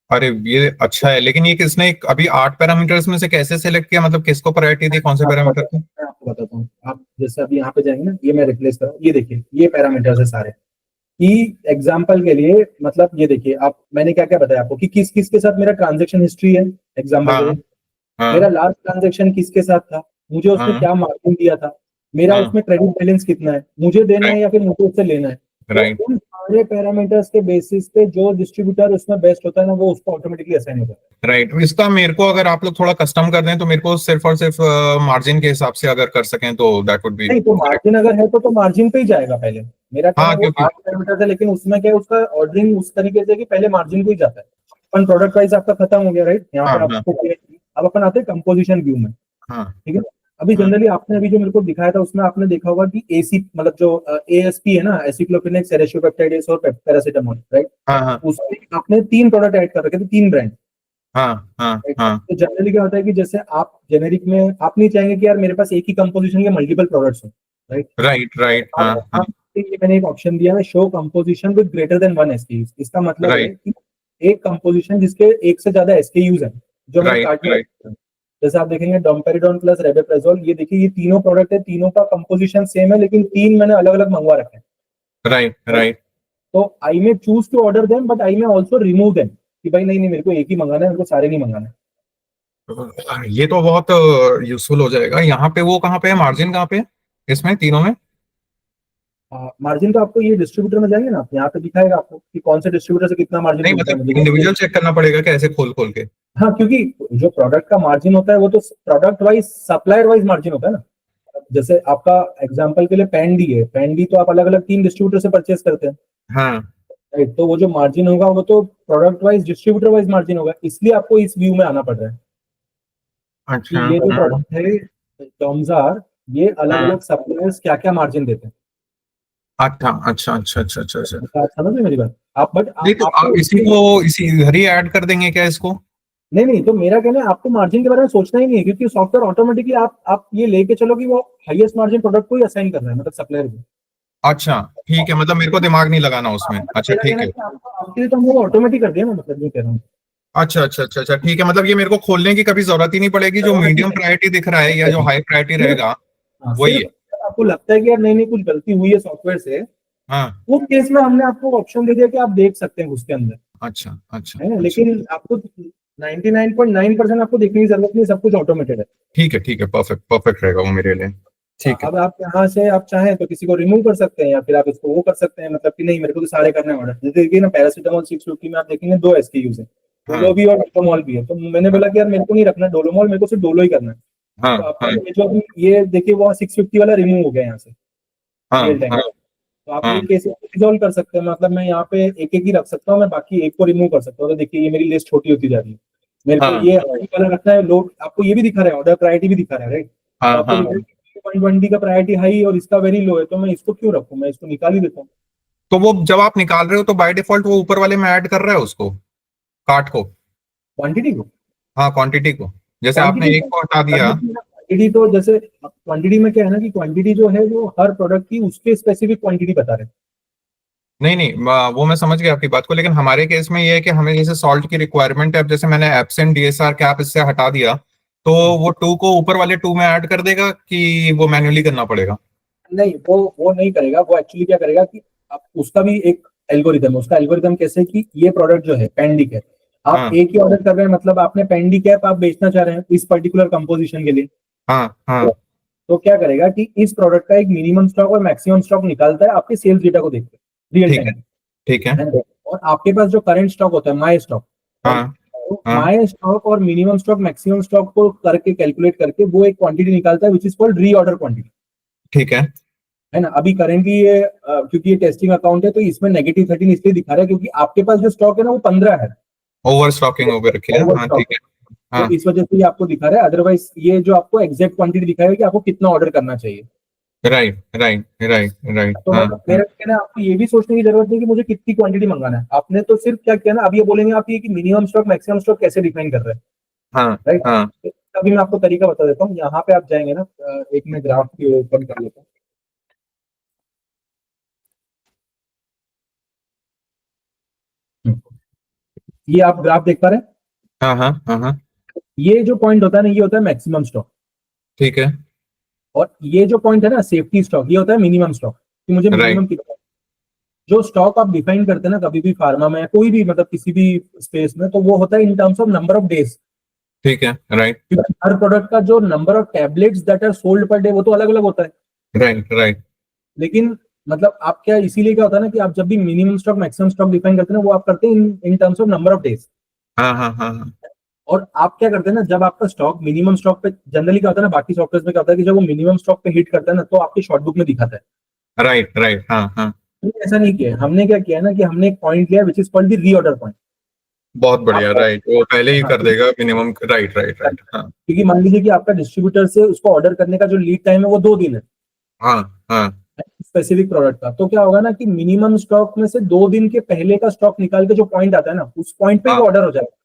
अरे ये अच्छा है, लेकिन ये किसने अभी 8 पैरामीटर्स में से कैसे सेलेक्ट किया, मतलब किसको प्रायोरिटी दी, कौन से पैरामीटर को? मैं आपको बताता हूँ। आप जैसे अभी यहाँ पे जाएंगे ना, ये मैं रिप्लेस कर रहा हूँ, ये देखिए ये पैरामीटर्स है सारे। कि एग्जाम्पल के लिए मतलब ये देखिए आप, मैंने क्या क्या बताया आपको कि किस किस के साथ मेरा ट्रांजेक्शन हिस्ट्री है। एग्जाम्पल के हाँ लिए मेरा हाँ लास्ट ट्रांजेक्शन किसके साथ था, मुझे उसमें हाँ क्या मार्जिन दिया था, मेरा हाँ उसमें क्रेडिट बैलेंस कितना है, मुझे देना राइट है या फिर मुझे उससे लेना है। तो राइट उन सारे पैरामीटर्स के बेसिस पे जो डिस्ट्रीब्यूटर उसमें बेस्ट होता है ना, वो उसको ऑटोमेटिकली असाइन होता है। राइट। इसका मेरे को अगर आप लोग थोड़ा कस्टम कर दें तो मेरे को सिर्फ और सिर्फ मार्जिन के हिसाब से अगर कर सकें तो दैट वुड बी नहीं तो ग्रेट। मार्जिन अगर है तो मार्जिन पे ही जाएगा पहले। मेरा क्या है हाँ वो क्योंकि 8 पैरामीटर है, लेकिन उसमें क्या है उसका ऑर्डरिंग उस तरीके से कि पहले मार्जिन को ही जाता है। अपन प्रोडक्ट प्राइस आपका खत्म हो गया, राइट। यहाँ हाँ पे हाँ आपको अब अपन आते हैं कंपोजिशन व्यू में, हाँ ठीक है। अभी हाँ जनरली आपने अभी जो मेरे को दिखाया था उसमें आपने देखा होगा कि एसी मतलब जो एएसपी है ना, एसिक्लोफिनेक सेरेशोपेप्टाइडेस और पैरासिटामोल, राइट। हाँ हाँ उसमें आपने 3 प्रोडक्ट ऐड कर रखे थे, 3 ब्रांड। हाँ हाँ हाँ तो जनरली क्या होता है कि जैसे आप जेनेरिक में आप नहीं चाहेंगे कि यार मेरे पास एक ही कंपोजिशन के मल्टीपल प्रोडक्ट्स हो, राइट। राइट राइट हाँ अब हाँ ये मैंने एक ऑप्शन दिया है show composition with greater than 1 SKUs. इसका मतलब है राइट कि एक कंपोजिशन जिसके एक से ज्यादा एसकेयूज हैं जो हमारे राइट कार्ट में राइट रखते हैं। जैसे आप देखेंगे डोम्पेरिडोन प्लस रेबेप्राजोल, ये देखिए ये तीनों प्रोडक्ट है, तीनों का कंपोजिशन सेम है, लेकिन 3 मैंने अलग अलग मंगवा रखे हैं, राइट right? राइट। तो I may choose to order them but I may also remove them कि भाई नहीं नहीं मेरे को एक ही मंगाना है, मेरे को सारे नहीं मंगाना है। ये तो बहुत यूजफुल हो जाएगा। यहाँ पे वो कहाँ पे है, मार्जिन कहाँ पे है इसमें तीनों में? मार्जिन तो आपको ये डिस्ट्रीब्यूटर में जाएंगे ना, आप यहाँ पे दिखाएगा आपको कि कौन से डिस्ट्रीब्यूटर से कितना मार्जिन नहीं मिलता है मतलब मुझे। इंडिविजुअल चेक करना पड़ेगा क्या ऐसे खोल खोल के? हाँ, क्योंकि जो प्रोडक्ट का मार्जिन होता है वो तो product wise supplier wise margin होता है ना। जैसे आपका एग्जांपल के लिए पैन डी है, पैन डी तो आप अलग अलग 3 डिस्ट्रीब्यूटर से परचेस करते हैं, हाँ राइट। तो वो जो मार्जिन होगा वो तो product wise distributor wise margin होगा, इसलिए आपको इस व्यू में आना पड़ रहा है कि अच्छा ये जो प्रोडक्ट है डोमजार, ये अलग हाँ अलग सप्लायर्स क्या क्या मार्जिन देते हैं। अच्छा अच्छा अच्छा अच्छा अच्छा अच्छा। आप समझ रहे हैं मेरी बात? आप बट नहीं तो आपको आप इसी को इसी इधर ही ऐड कर देंगे क्या इसको? नहीं नहीं, तो मेरा कहना है आपको मार्जिन के बारे में सोचना ही नहीं है, क्योंकि सॉफ्टवेयर ऑटोमेटिकली आप ये लेके चलो कि वो हाईएस्ट मार्जिन प्रोडक्ट को ही असाइन कर रहा है, मतलब सप्लायर को। अच्छा ठीक है, मतलब मेरे को दिमाग नहीं लगाना उसमें। मतलब अच्छा मेरा कहना ठीक है है। कि आपके लिए तो हम वो ऑटोमेटिक कर दिया ना, मतलब ये कह रहा हूँ। अच्छा अच्छा अच्छा अच्छा ठीक है, मतलब ये मेरे को खोलने की कभी जरूरत ही नहीं पड़ेगी, जो मीडियम प्रायोरिटी दिख रहा है या जो हाई प्रायोरिटी सिर्फ रहेगा हाँ, वही सिर्फ है। अगर आपको लगता है कि यार नहीं नहीं कुछ गलती हुई है सॉफ्टवेयर से, हाँ उस केस में हमने आपको ऑप्शन दे दिया कि आप देख सकते हैं उसके अंदर, अच्छा अच्छा है ना। अच्छा लेकिन आपको 99.9% आपको देखने की जरूरत नहीं, सब कुछ ऑटोमेटेड है। ठीक है परफेक्ट परफेक्ट रहेगा वो मेरे लिए। ठीक है। अब आप यहाँ से आप चाहें तो किसी को रिमूव कर सकते हैं या फिर आप इसको वो कर सकते हैं, मतलब कि नहीं मेरे को तो सारे करने हैं ऑर्डर। जैसे देखिए ना पैरासीटामोल 650 में आप देखेंगे 2 एसकेयूज है, डोलो हाँ भी और डोलोमॉल भी है। तो मैंने बोला कि यार मेरे को नहीं रखना डोलोमॉल, मेरे को सिर्फ डोलो ही करना है। हाँ तो आपका हाँ ये जो अभी ये देखिए वो 650 वाला रिमूव हो गया यहाँ से हाँ रियल टाइम। हाँ तो आप ये हाँ केसेस रिजॉल्व कर सकते हैं, मतलब मैं यहाँ पे एक एक ही रख सकता हूँ, मैं बाकी एक को रिमूव कर सकता हूँ। तो देखिए ये मेरी लिस्ट छोटी होती जा रही है। मेरे को हाँ ये वाला रखना है, लोड आपको ये भी दिखा रहा है, ऑर्डर प्रायोरिटी भी दिखा रहा है, राइट। तो हाँ आपको हाँ। दिख रहा है 120 का प्रायोरिटी हाई और इसका वेरी लो है, तो मैं इसको क्यों रखूँ, मैं इसको निकाल ही देता हूँ। तो वो जब आप निकाल रहे हो तो बाय डिफॉल्ट वो ऊपर वाले में ऐड कर रहा है उसको, कार्ट को? क्वांटिटी को, हाँ क्वांटिटी को, जैसे आपने क्वांटिटी एक को हटा दिया। क्वांटिटी तो जैसे क्वांटिटी में क्या है ना कि क्वांटिटी जो है वो हर प्रोडक्ट की उसके स्पेसिफिक क्वांटिटी बता रहे हैं। नहीं नहीं वो मैं समझ गया आपकी बात को, लेकिन हमारे केस में ये है कि हमें जैसे सॉल्ट की रिक्वायरमेंट है, अब जैसे मैंने एब्सेंट डीएसआर कैप इससे हटा दिया तो वो 2 को ऊपर वाले 2 में ऐड कर देगा कि वो मैन्युअली करना पड़ेगा? नहीं वो नहीं करेगा, वो एक्चुअली क्या करेगा कि आप उसका भी एक एल्गोरिदम है। उसका एल्गोरिदम कैसे कि ये प्रोडक्ट जो है पेंडी कैप, आप हाँ एक ही ऑर्डर कर रहे हैं, मतलब आपने पेंडी कैप आप बेचना चाह रहे हैं इस पर्टिकुलर कंपोजिशन के लिए। हाँ हाँ तो क्या करेगा कि इस प्रोडक्ट का एक मिनिमम स्टॉक और मैक्सिमम स्टॉक निकालता है आपके सेल्स डेटा को देखते रियल ठीक है टाइम। ठीक है। और आपके पास जो करंट स्टॉक होता है माई स्टॉक, हाँ तो हाँ माई स्टॉक और मिनिमम स्टॉक मैक्सिमम स्टॉक को करके कैलकुलेट करके वो एक क्वांटिटी निकालता है विच इज कॉल्ड री ऑर्डर क्वांटिटी, ठीक है ना। अभी करेंटली ये क्योंकि ये टेस्टिंग अकाउंट है तो इसमें -13 इसलिए दिखा रहा है क्योंकि आपके पास जो स्टॉक है ना वो 15 है, ओवर स्टॉकिंग हो रखी है, ओवर हाँ स्टॉक ठीक है। है। तो हाँ इस वजह से ये आपको दिखा रहा है, अदरवाइज ये जो आपको एग्जैक्ट क्वांटिटी दिखाएगा कि आपको कितना ऑर्डर करना चाहिए। Right right right right. तो हाँ मतलब मेरा कहना है आपको ये भी सोचने की जरूरत नहीं कि मुझे कितनी क्वांटिटी मंगाना है, आपने तो सिर्फ क्या किया ना, अब ये बोलेंगे आप ये कि मिनिमम स्टॉक मैक्सिमम स्टॉक कैसे डिफाइन कर रहे हैं, हाँ राइट। हाँ। अभी मैं आपको तरीका बता देता हूँ, यहाँ पे आप जाएंगे ना, एक मैं ग्राफ की ओपन कर लेता हूँ। ये आप ग्राफ देख पा रहे हैं, हाँ हाँ हाँ हाँ। ये जो पॉइंट होता है ना, ये होता है मैक्सिमम स्टॉक, ठीक है। और ये जो पॉइंट है ना सेफ्टी स्टॉक, ये होता है मिनिमम स्टॉक, कि मुझे राइट। मिनिमम कितना। जो स्टॉक आप डिफाइन करते हैं ना कभी भी फार्मा में या कोई भी मतलब किसी भी स्पेस में, तो वो होता है in terms of number of days, ठीक है। राइट क्योंकि हर प्रोडक्ट का जो number of tablets that are sold per day वो तो अलग अलग होता है। Right right. लेकिन मतलब आप क्या, इसीलिए क्या होता है ना कि आप जब भी minimum stock maximum stock define करते हैं ना, वो आप करते हैं इन terms of number of days. हाँ हाँ हाँ हाँ। और आप क्या करते हैं ना, जब आपका स्टॉक मिनिमम स्टॉक पे, जनरली क्या होता है ना बाकी सॉफ्टवेयर में क्या होता है कि जब वो मिनिमम स्टॉक पे हिट करता है ना, तो आपकी शॉर्ट बुक में दिखाता है। Right right. हाँ हाँ। हमने ऐसा नहीं किया है। हमने क्या किया है ना कि हमने एक पॉइंट लिया विच is called the reorder point. बहुत बढ़िया। आप राइट, वो पहले ही हाँ, कर देगा मिनिमम। Right right right. हाँ क्योंकि मान लीजिए कि आपका डिस्ट्रीब्यूटर से उसको ऑर्डर करने का जो लीड टाइम है वो 2 दिन है हाँ हाँ। स्पेसिफिक प्रोडक्ट का, तो क्या होगा ना कि मिनिमम स्टॉक में से 2 दिन के पहले का स्टॉक निकाल के जो पॉइंट आता है ना, उस पॉइंट पे ही हाँ वो ऑर्डर हो जाएगा,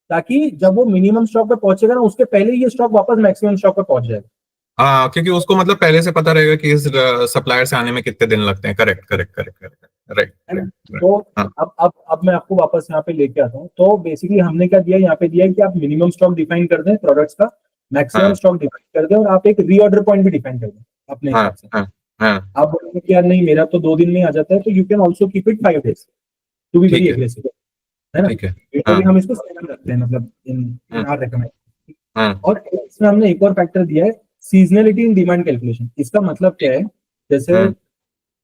ताकि जब वो मिनिमम स्टॉक पे पहुंचेगा ना, उसके पहले ही ये स्टॉक वापस मैक्सिमम स्टॉक पे पहुंच जाएगा। हाँ, क्योंकि उसको मतलब पहले से पता रहेगा कि इस सप्लायर से आने में कितने दिन लगते हैं। Correct correct correct correct. Right है ना। Right right. तो हाँ अब मैं आपको वापस यहाँ पे लेके आता हूँ। तो बेसिकली हमने क्या दिया, यहाँ पे दिया है कि आप मिनिमम स्टॉक डिफाइन कर दें प्रोडक्ट्स का, मैक्सिमम हाँ स्टॉक डिफाइन कर दें, और आप एक रीऑर्डर पॉइंट भी डिफाइन कर दें अपने हाँ हिसाब से। हाँ हाँ। आप बोलेंगे कि यार नहीं मेरा तो 2 दिन में ही आ जाता है, तो you can also keep it 5 days to be very ठीक है। एग्रेसिव, है ना। ठीक है। हाँ यूजुअली हम इसको 7 रखते हैं, मतलब इन इन हाँ आर रेकमेंड। हाँ। और इसमें हमने एक और फैक्टर दिया है, सीजनलिटी इन डिमांड कैलकुलेशन। इसका मतलब क्या है, जैसे हाँ,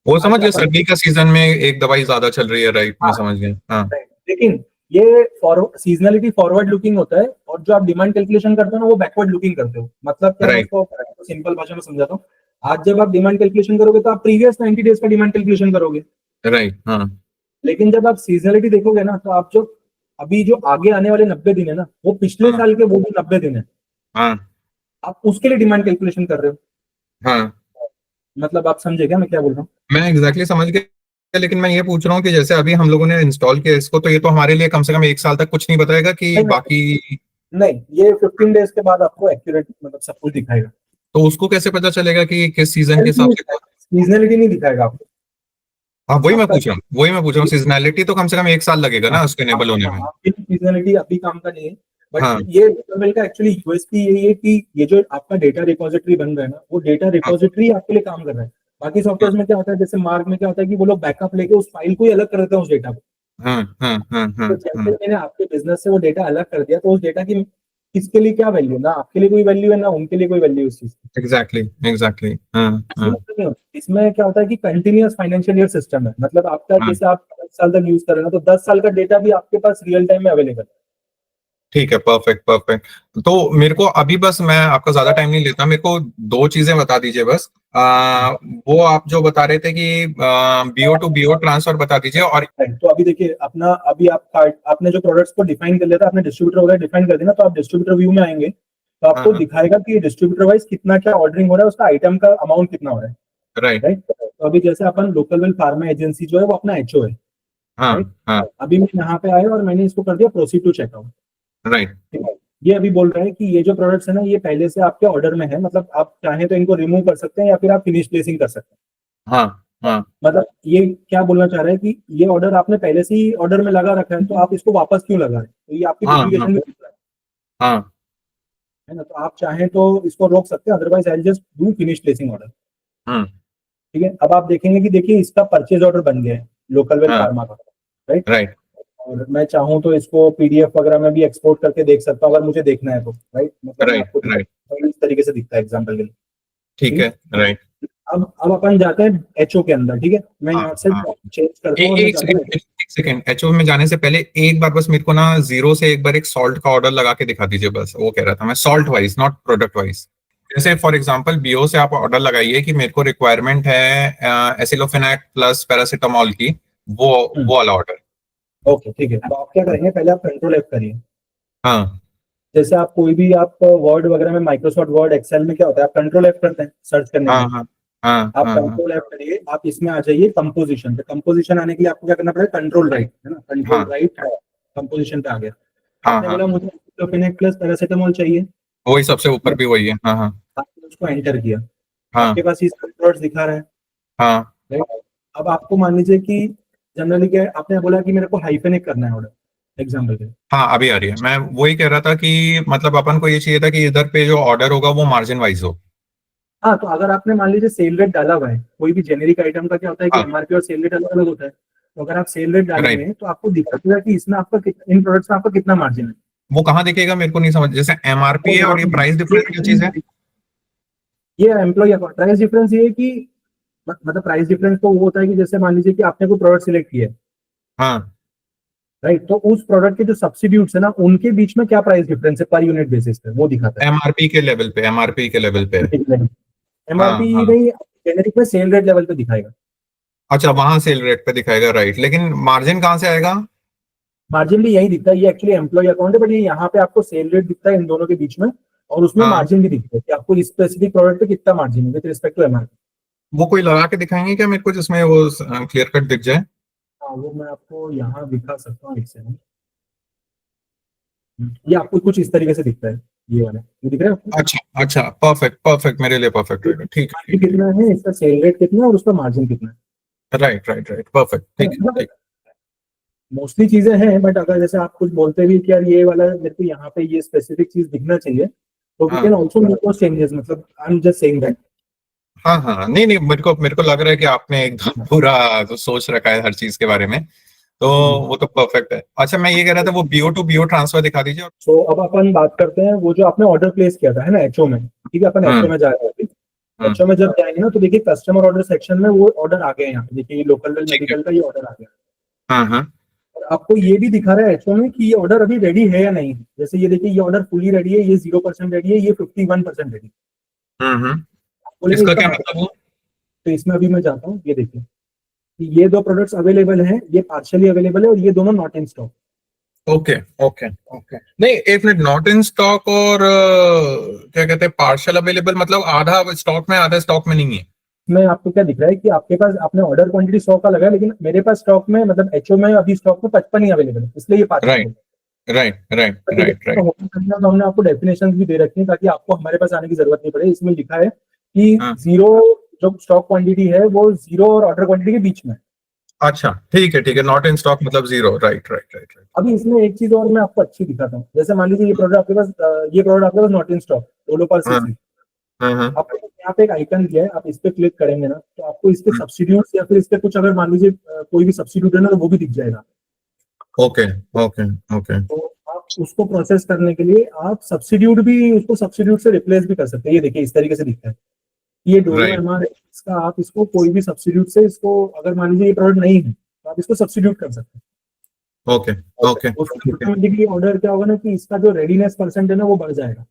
वो समझ आज गया, अपन, सर्दी का सीजन में एक दवाई ज्यादा चल रही है। राइट, मैं हाँ, समझ गया। हाँ लेकिन ये सीजनलिटी फॉरवर्ड लुकिंग होता है, और जो आप डिमांड कैलकुलेशन करते हो ना वो बैकवर्ड लुकिंग करते हो। मतलब क्या, मैं राइट इसको सिंपल भाषा में समझाता हूँ। आज जब आप डिमांड कैलकुलेशन करोगे तो आप प्रीवियस 90 डेज का डिमांड कैलकुलेशन करोगे, राइट। हाँ लेकिन जब आप सीजनलिटी देखोगे ना, तो आप जो अभी जो आगे आने वाले 90 दिन है ना, वो पिछले हाँ साल के वो भी 90 दिन है, हाँ आप उसके लिए डिमांड कैलकुलेशन कर रहे हो। हाँ। मतलब आप समझे क्या मैं क्या बोल रहा हूँ। मैं एग्जैक्टली समझ गया, लेकिन मैं ये पूछ रहा हूँ कि जैसे अभी हम लोगों ने इंस्टॉल किया इसको, तो ये तो हमारे लिए कम से कम एक साल तक कुछ नहीं बताएगा कि नहीं, नहीं, बाकी। नहीं, ये 15 डेज के बाद आपको एक्यूरेट मतलब सब कुछ दिखाएगा। तो उसको कैसे पता चलेगा कि किस सीजन के हिसाब से सीजनलिटी नहीं दिखाएगा आपको। हाँ, वही मैं आपका पूछ रहा हूँ, वही मैं पूछ रहा हूँ। सीजनैलिटी तो कम से कम एक साल लगेगा हाँ, ना उसके हाँ, इनेबल होने हाँ, में। आपकी सीजनलिटी अभी काम का नहीं है। बट हाँ ये डॉक्यूमेंट का एक्चुअली यूएसपी यही है कि ये जो आपका डेटा रिपोजिटरी बन रहा है ना, वो डेटा हाँ रिपोजिटरी आपके लिए काम कर रहा है। बाकी हाँ सॉफ्टवेयर में क्या होता है, जैसे मार्क में क्या होता है कि वो लोग बैकअप लेके उस फाइल को ही अलग कर देते हैं उस डेटा को। हाँ हाँ हाँ हाँ तो जैसे हाँ। मैंने आपके बिजनेस से वो डेटा अलग कर दिया, तो उस डेटा की किसके लिए क्या वैल्यू, ना आपके लिए कोई वैल्यू है ना उनके लिए कोई वैल्यू उस चीज की। Exactly exactly. हाँ इसमें हाँ ऐसा नहीं होता। इसमें क्या होता है कि कंटिन्यूअस फाइनेंशियल ईयर सिस्टम है, मतलब आपका हाँ। जैसे आप 10 साल तक यूज कर रहे हो ना, तो 10 साल का डेटा भी आपके पास रियल टाइम में अवेलेबल है। ठीक है, परफेक्ट परफेक्ट। तो मेरे को अभी बस, मैं आपका ज्यादा टाइम नहीं लेता, मेरे को दो चीजें बता दीजिए बस। वो आप जो बता रहे थे कि बीओ टू बीओ ट्रांसफर बता दीजिए। और Right. तो अभी देखिए अपना, अभी आप कार्ड आपने जो प्रोडक्ट्स को डिफाइन कर लिया था, आपने डिस्ट्रीब्यूटर वगैरह डिफाइन कर दिया ना, तो आप डिस्ट्रीब्यूटर व्यू में आएंगे तो हाँ आपको हाँ। दिखाएगा कि डिस्ट्रीब्यूटर वाइज कितना क्या ऑर्डरिंग हो रहा है, उसका आइटम का अमाउंट कितना हो रहा है। राइट। राइट, तो अभी जैसे अपन लोकल वेल फार्मा एजेंसी जो है वो अपना एचओ है। हाँ राइट, हाँ। अभी मैं यहाँ पे आया और मैंने इसको कर दिया प्रोसीड टू चेकआउट। राइट। ठीक है, ये अभी बोल रहा है कि ये जो प्रोडक्ट्स है ना, ये पहले से आपके ऑर्डर में है, मतलब आप चाहें तो इनको रिमूव कर सकते हैं या फिर आप फिनिश प्लेसिंग कर सकते हैं। हाँ हाँ मतलब ये क्या बोलना चाह रहा है कि ये ऑर्डर आपने पहले से ही ऑर्डर में लगा रखा है, तो आप इसको वापस क्यों लगा रहे हैं, तो ये आपकी हाँ हाँ डुप्लीकेशन भी दिख रहा हाँ। है ना। तो आप चाहें तो इसको रोक सकते हैं, otherwise I just do finish placing order. हाँ ठीक है, अब आप देखेंगे कि देखिए इसका परचेज ऑर्डर बन गया है लोकल वेल हाँ। फार्मा का। राइट, राइट और मैं चाहूँ तो इसको पीडीएफ वगैरह में भी एक्सपोर्ट करके देख सकता हूँ अगर मुझे देखना है तो। राइट, मतलब मैं राइट आपको राइट। दिखाता हूँ, इस तरीके से दिखता है एग्जाम्पल के लिए। ठीक ठीक है। है, राइट। अब अपन जाते हैं एचओ के अंदर। ठीक है, मैं हाँ यहाँ से हाँ। चेंज करता हूँ और मैं एक जाता सेकंड, हूँ। एक सेकंड, एचओ में जाने से पहले एक बार बस मेरे को ना जीरो से एक बार एक सॉल्ट का ऑर्डर लगा के दिखा दीजिए बस। वो कह रहा था मैं, salt wise not product wise. जैसे फॉर एग्जांपल बीओ से आप ऑर्डर लगाइए कि मेरे को रिक्वायरमेंट है एसिलोफेनेक प्लस पैरासिटामोल की, वो वाला ऑर्डर। ओके, ठीक है, तो आप क्या करेंगे, पहले आप कंट्रोल एफ करिए। हाँ जैसे आप कोई भी आप वर्ड वगैरह में, माइक्रोसॉफ्ट वर्ड एक्सेल में क्या होता है, आप कंट्रोल एफ करते हैं सर्च करने के हाँ लिए। हाँ हाँ आप हाँ हाँ कंट्रोल ऐप करिए, आप इसमें आ जाइए कंपोजिशन पे। कंपोजिशन आने के लिए आपको क्या करना पड़ेगा, कंट्रोल राइट, है ना, कंट्रोल हाँ राइट कंपोजिशन पे आ गया। हाँ आपने हाँ, बोला मुझे डिक्लोफेनेक प्लस पैरासिटामोल चाहिए, वही सबसे ऊपर भी वही है। हाँ हाँ आपने उसको एंटर किया, आपके हाँ पास ये सारे प्रोडक्ट्स दिखा रहा है, हाँ राइट। अब आपको मान लीजिए कि जनरली क्या है, आपने बोला कि मेरे को हाइफेनिक करना है ऑर्डर एग्जाम्पल के। हाँ, अभी आ रही है। मैं वही कह रहा था कि मतलब अपन को ये चाहिए था कि इधर पे जो ऑर्डर होगा वो मार्जिन वाइज हो। हाँ, तो अगर आपने मान लीजिए सेल रेट डाला हुआ है, कोई भी जेनेरिक आइटम का क्या होता है कि हाँ, एमआरपी और सेल रेट अलग अलग होता है। तो अगर आप सेल रेट राइट। डालेंगे तो आपको दिखेगा कि इसमें आपका इन प्रोडक्ट्स में आपका कितना मार्जिन है। वो कहाँ दिखेगा मेरे को नहीं समझ, जैसे तो एमआरपी है यहाँ और ये प्राइस डिफरेंस क्या चीज है? पे ये एम्प्लॉय अकाउंट प्राइस डिफरेंस ये है कि मतलब प्राइस डिफरेंस तो वो होता है कि जैसे मान लीजिए कि आपने कोई प्रोडक्ट सिलेक्ट किया है, हाँ, राइट, तो उस प्रोडक्ट के जो सब्सिट्यूट्स है ना, उनके बीच में क्या प्राइस डिफरेंस है पर यूनिट बेसिस पे, वो दिखाता एमआरपी के लेवल पे, एमआरपी के लेवल पे। है। हाँ एमआरपी हाँ, नहीं, जेनेरिक में सेल रेट लेवल पे दिखाएगा। अच्छा वहां सेल रेट पे दिखाएगा, राइट, लेकिन मार्जिन कहाँ से आएगा? मार्जिन भी यही दिखता है, ये एक्चुअली एम्प्लॉय अकाउंट है, बट ये यहाँ पे आपको सेल रेट दिखता है इन दोनों के बीच में, और उसमें हाँ, मार्जिन भी दिखता है कि आपको इस स्पेसिफिक प्रोडक्ट पे कितना मार्जिन है विद रिस्पेक्ट टू एमआरपी। वो कोई लगा के दिखाएंगे क्या मेरे को जिसमें वो क्लियर कट दिख जाए? हाँ, वो मैं आपको यहाँ दिखा सकता हूँ, एक सेकंड। ये आपको कुछ इस तरीके से दिखता है, ये वाला, ये दिख रहा है आपको। अच्छा अच्छा, परफेक्ट परफेक्ट, मेरे लिए परफेक्ट रहेगा, ठीक है एमआरपी ठीक कितना है, इसका सेल रेट कितना है, और उसका मार्जिन कितना है। है, राइट राइट राइट, परफेक्ट, ठीक है ठीक। मोस्टली चीजें हैं, बट अगर जैसे आप कुछ बोलते भी कि यार ये वाला मेरे को यहाँ पे ये स्पेसिफिक चीज दिखना चाहिए, तो वी कैन हाँ ऑल्सो मेक दोस चेंजेस, मतलब I am just saying that. हाँ हाँ, नहीं नहीं, मेरे को लग रहा है कि आपने एकदम पूरा तो सोच रखा है हर चीज के बारे में, तो जी जी। वो तो परफेक्ट है। अच्छा, मैं ये कह रहा था वो बीओ टू बीओ ट्रांसफर दिखा दीजिए। सो अब अपन बात करते हैं वो जो आपने ऑर्डर प्लेस किया था, है ना, एचओ में। ठीक है, अपन एचओ हम्म में जा रहे हैं अभी। हम्म, एचओ में जब जाएंगे ना, तो देखिए कस्टमर ऑर्डर सेक्शन में वो ऑर्डर आ गए हैं, यहाँ पे देखिए, ये लोकल वेल ठीक है। मेडिकल का ये ऑर्डर आ गया। हाँ हाँ, और आपको ये भी दिखा रहा है एचओ में कि ये ऑर्डर अभी रेडी है या नहीं है। जैसे ये देखिए, ये ऑर्डर फुली रेडी है, ये 0% रेडी है, ये 51% रेडी। आप बोलेंगे इसका इसका क्या मतलब, मतलब हुआ? तो इसमें अभी मैं जाता हूँ, ये देखिए कि ये दो प्रोडक्ट्स अवेलेबल हैं, ये पार्शियली अवेलेबल है, और ये दोनों not in stock. Okay okay okay, नहीं एक मिनट, नॉट इन स्टॉक और क्या कहते हैं पार्शियल अवेलेबल, मतलब आधा स्टॉक में आधा स्टॉक में नहीं है? में आपको क्या दिख रहा है कि आपके पास आपने ऑर्डर क्वांटिटी 100 का लगा है, लेकिन मेरे पास स्टॉक में, मतलब एचओ में अभी स्टॉक में 55 ही अवेलेबल है, इसलिए ये पार्शियल राइट है। राइट राइट तो राइट राइट, हमने आपको डेफिनेशन भी दे रखी है ताकि आपको हमारे पास आने की जरूरत नहीं पड़े। इसमें लिखा है कि हाँ, जीरो, जो स्टॉक क्वांटिटी है वो जीरो और ऑर्डर क्वांटिटी के बीच में है। अच्छा ठीक है, नॉट इन स्टॉक मतलब zero, right right right right. अभी इसमें एक चीज और मैं आपको अच्छी दिखाता हूँ। जैसे मान लीजिए ये प्रोडक्ट आपके पास, ये प्रोडक्ट आपके पास नॉट इन स्टॉक, ओलोपार हाँ सीसी। हाँ हाँ, आपको यहाँ पे एक आइकन दिया है, आप इस पे क्लिक करेंगे ना, तो आपको इसके सब्सिट्यूट या फिर इसके कुछ, अगर मान लीजिए कोई भी सब्सिट्यूट है ना, तो वो भी दिख जाएगा। ओके ओके ओके, तो आप उसको प्रोसेस करने के लिए आप सब्सिट्यूट भी, उसको सब्सिट्यूट से रिप्लेस भी कर सकते हैं। ये देखिए इस तरीके से दिखता है, ये डोलो राइट, एमआर, इसका आप इसको कोई भी सब्सिट्यूट से, इसको अगर मान लीजिए ये प्रोडक्ट नहीं है तो आप इसको सब्सिट्यूट कर सकते ओके हैं। ओके उसको ओके, ऑटोमेटिकली ऑर्डर क्या होगा ना, कि इसका जो रेडीनेस परसेंट है ना, वो बढ़ जाएगा।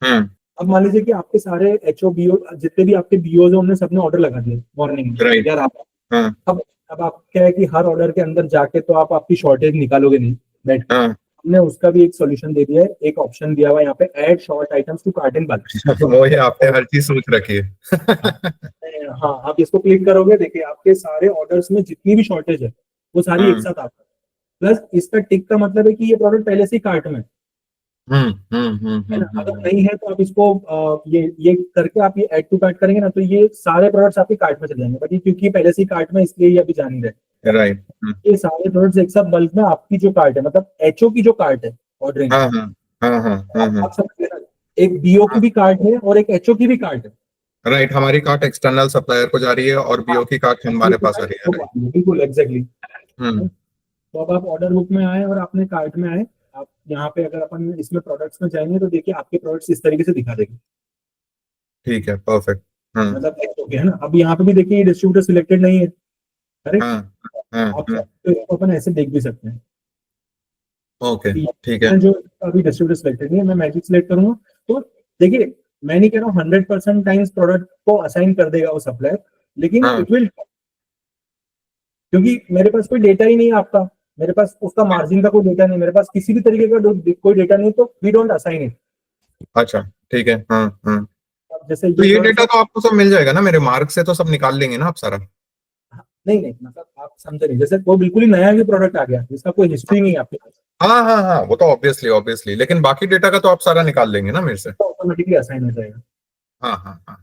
हम्म, अब मान लीजिए कि आपके सारे एचओ बीओ, जितने भी आपके बीओ है, उन्होंने सबने ऑर्डर लगा दिया मॉर्निंग में, राइट, यार आप। हाँ अब आप क्या है कि हर ऑर्डर के अंदर जाके तो आप आपकी शॉर्टेज निकालोगे नहीं बैठ के। हाँ, हमने उसका भी एक सॉल्यूशन दे दिया है, एक ऑप्शन दिया हुआ है यहाँ पे, add short items to cart in bulk. वो ये आपने हर चीज सोच रखी है। हाँ, आप इसको क्लिक करोगे, देखिए आपके सारे ऑर्डर्स में जितनी भी शॉर्टेज है वो सारी एक हम्म साथ आता है। प्लस इसका टिक का मतलब है कि ये प्रोडक्ट पहले से ही कार्ट में है ना। अगर हम्म, नहीं है तो आप इसको ये करके आप ये ऐड टू कार्ट करेंगे ना, तो ये सारे प्रोडक्ट्स आपके कार्ट में चले जाएंगे। बट ये क्योंकि पहले से ही कार्ट में, इसलिए ये अभी जान ही रहे। राइट, ये सारे प्रोडक्ट्स एक साथ बल्क में आपकी जो कार्ट है, मतलब एचओ की जो कार्ट है ऑर्डरिंग, हाँ हाँ हाँ हाँ हाँ हाँ, आप समझ लेना, एक बीओ की भी कार्ट है और एक एचओ की भी कार्ट है। राइट, हमारी कार्ट एक्सटर्नल सप्लायर को जा रही है और हाँ, बीओ की कार्ट हमारे पास आ रही है, राइट। बिल्कुल एग्जैक्टली। हम्म, तो अब आप ऑर्डर बुक में आए और आपने कार्ट में आए, आप यहाँ पे अगर अपन इसमें प्रोडक्ट्स में जाएंगे तो देखिए आपके प्रोडक्ट्स इस तरीके से दिखा देंगे, ठीक है, परफेक्ट, हाँ मतलब ओके है ना। अब यहाँ पे भी देखिए ये डिस्ट्रीब्यूटर सिलेक्टेड नहीं है, करेक्ट। हाँ हाँ आप हाँ, तो इसको अपन ऐसे देख भी सकते हैं ओके, कि ठीक है, जो अभी डिस्ट्रीब्यूटर सिलेक्टेड नहीं है, मैं मैजिक सिलेक्ट करूंगा। तो देखिए, मैं नहीं कह रहा हूँ 100% टाइम्स प्रोडक्ट को असाइन कर देगा वो सप्लायर, लेकिन हाँ इट विल, क्योंकि मेरे पास कोई डेटा ही नहीं है आपका, मेरे पास उसका मार्जिन का कोई डेटा नहीं, मेरे पास किसी भी तरीके का कोई डेटा नहीं, तो वी डोंट असाइन इट। अच्छा, ठीक है, हाँ हाँ, अब जैसे तो ये थोड़ा डेटा सा, तो आपको सब मिल जाएगा ना, मेरे मार्क से तो सब निकाल लेंगे ना आप सारा। नहीं नहीं, मतलब आप समझे नहीं, जैसे कोई बिल्कुल ही नया भी प्रोडक्ट आ गया जिसका कोई हिस्ट्री नहीं है आपके पास, हाँ हाँ हाँ, वो तो ऑब्वियसली ऑब्वियसली, लेकिन बाकी डेटा का तो आप सारा निकाल लेंगे ना मेरे से। तो ऑटोमेटिकली असाइन हो जाएगा। हाँ हाँ हाँ।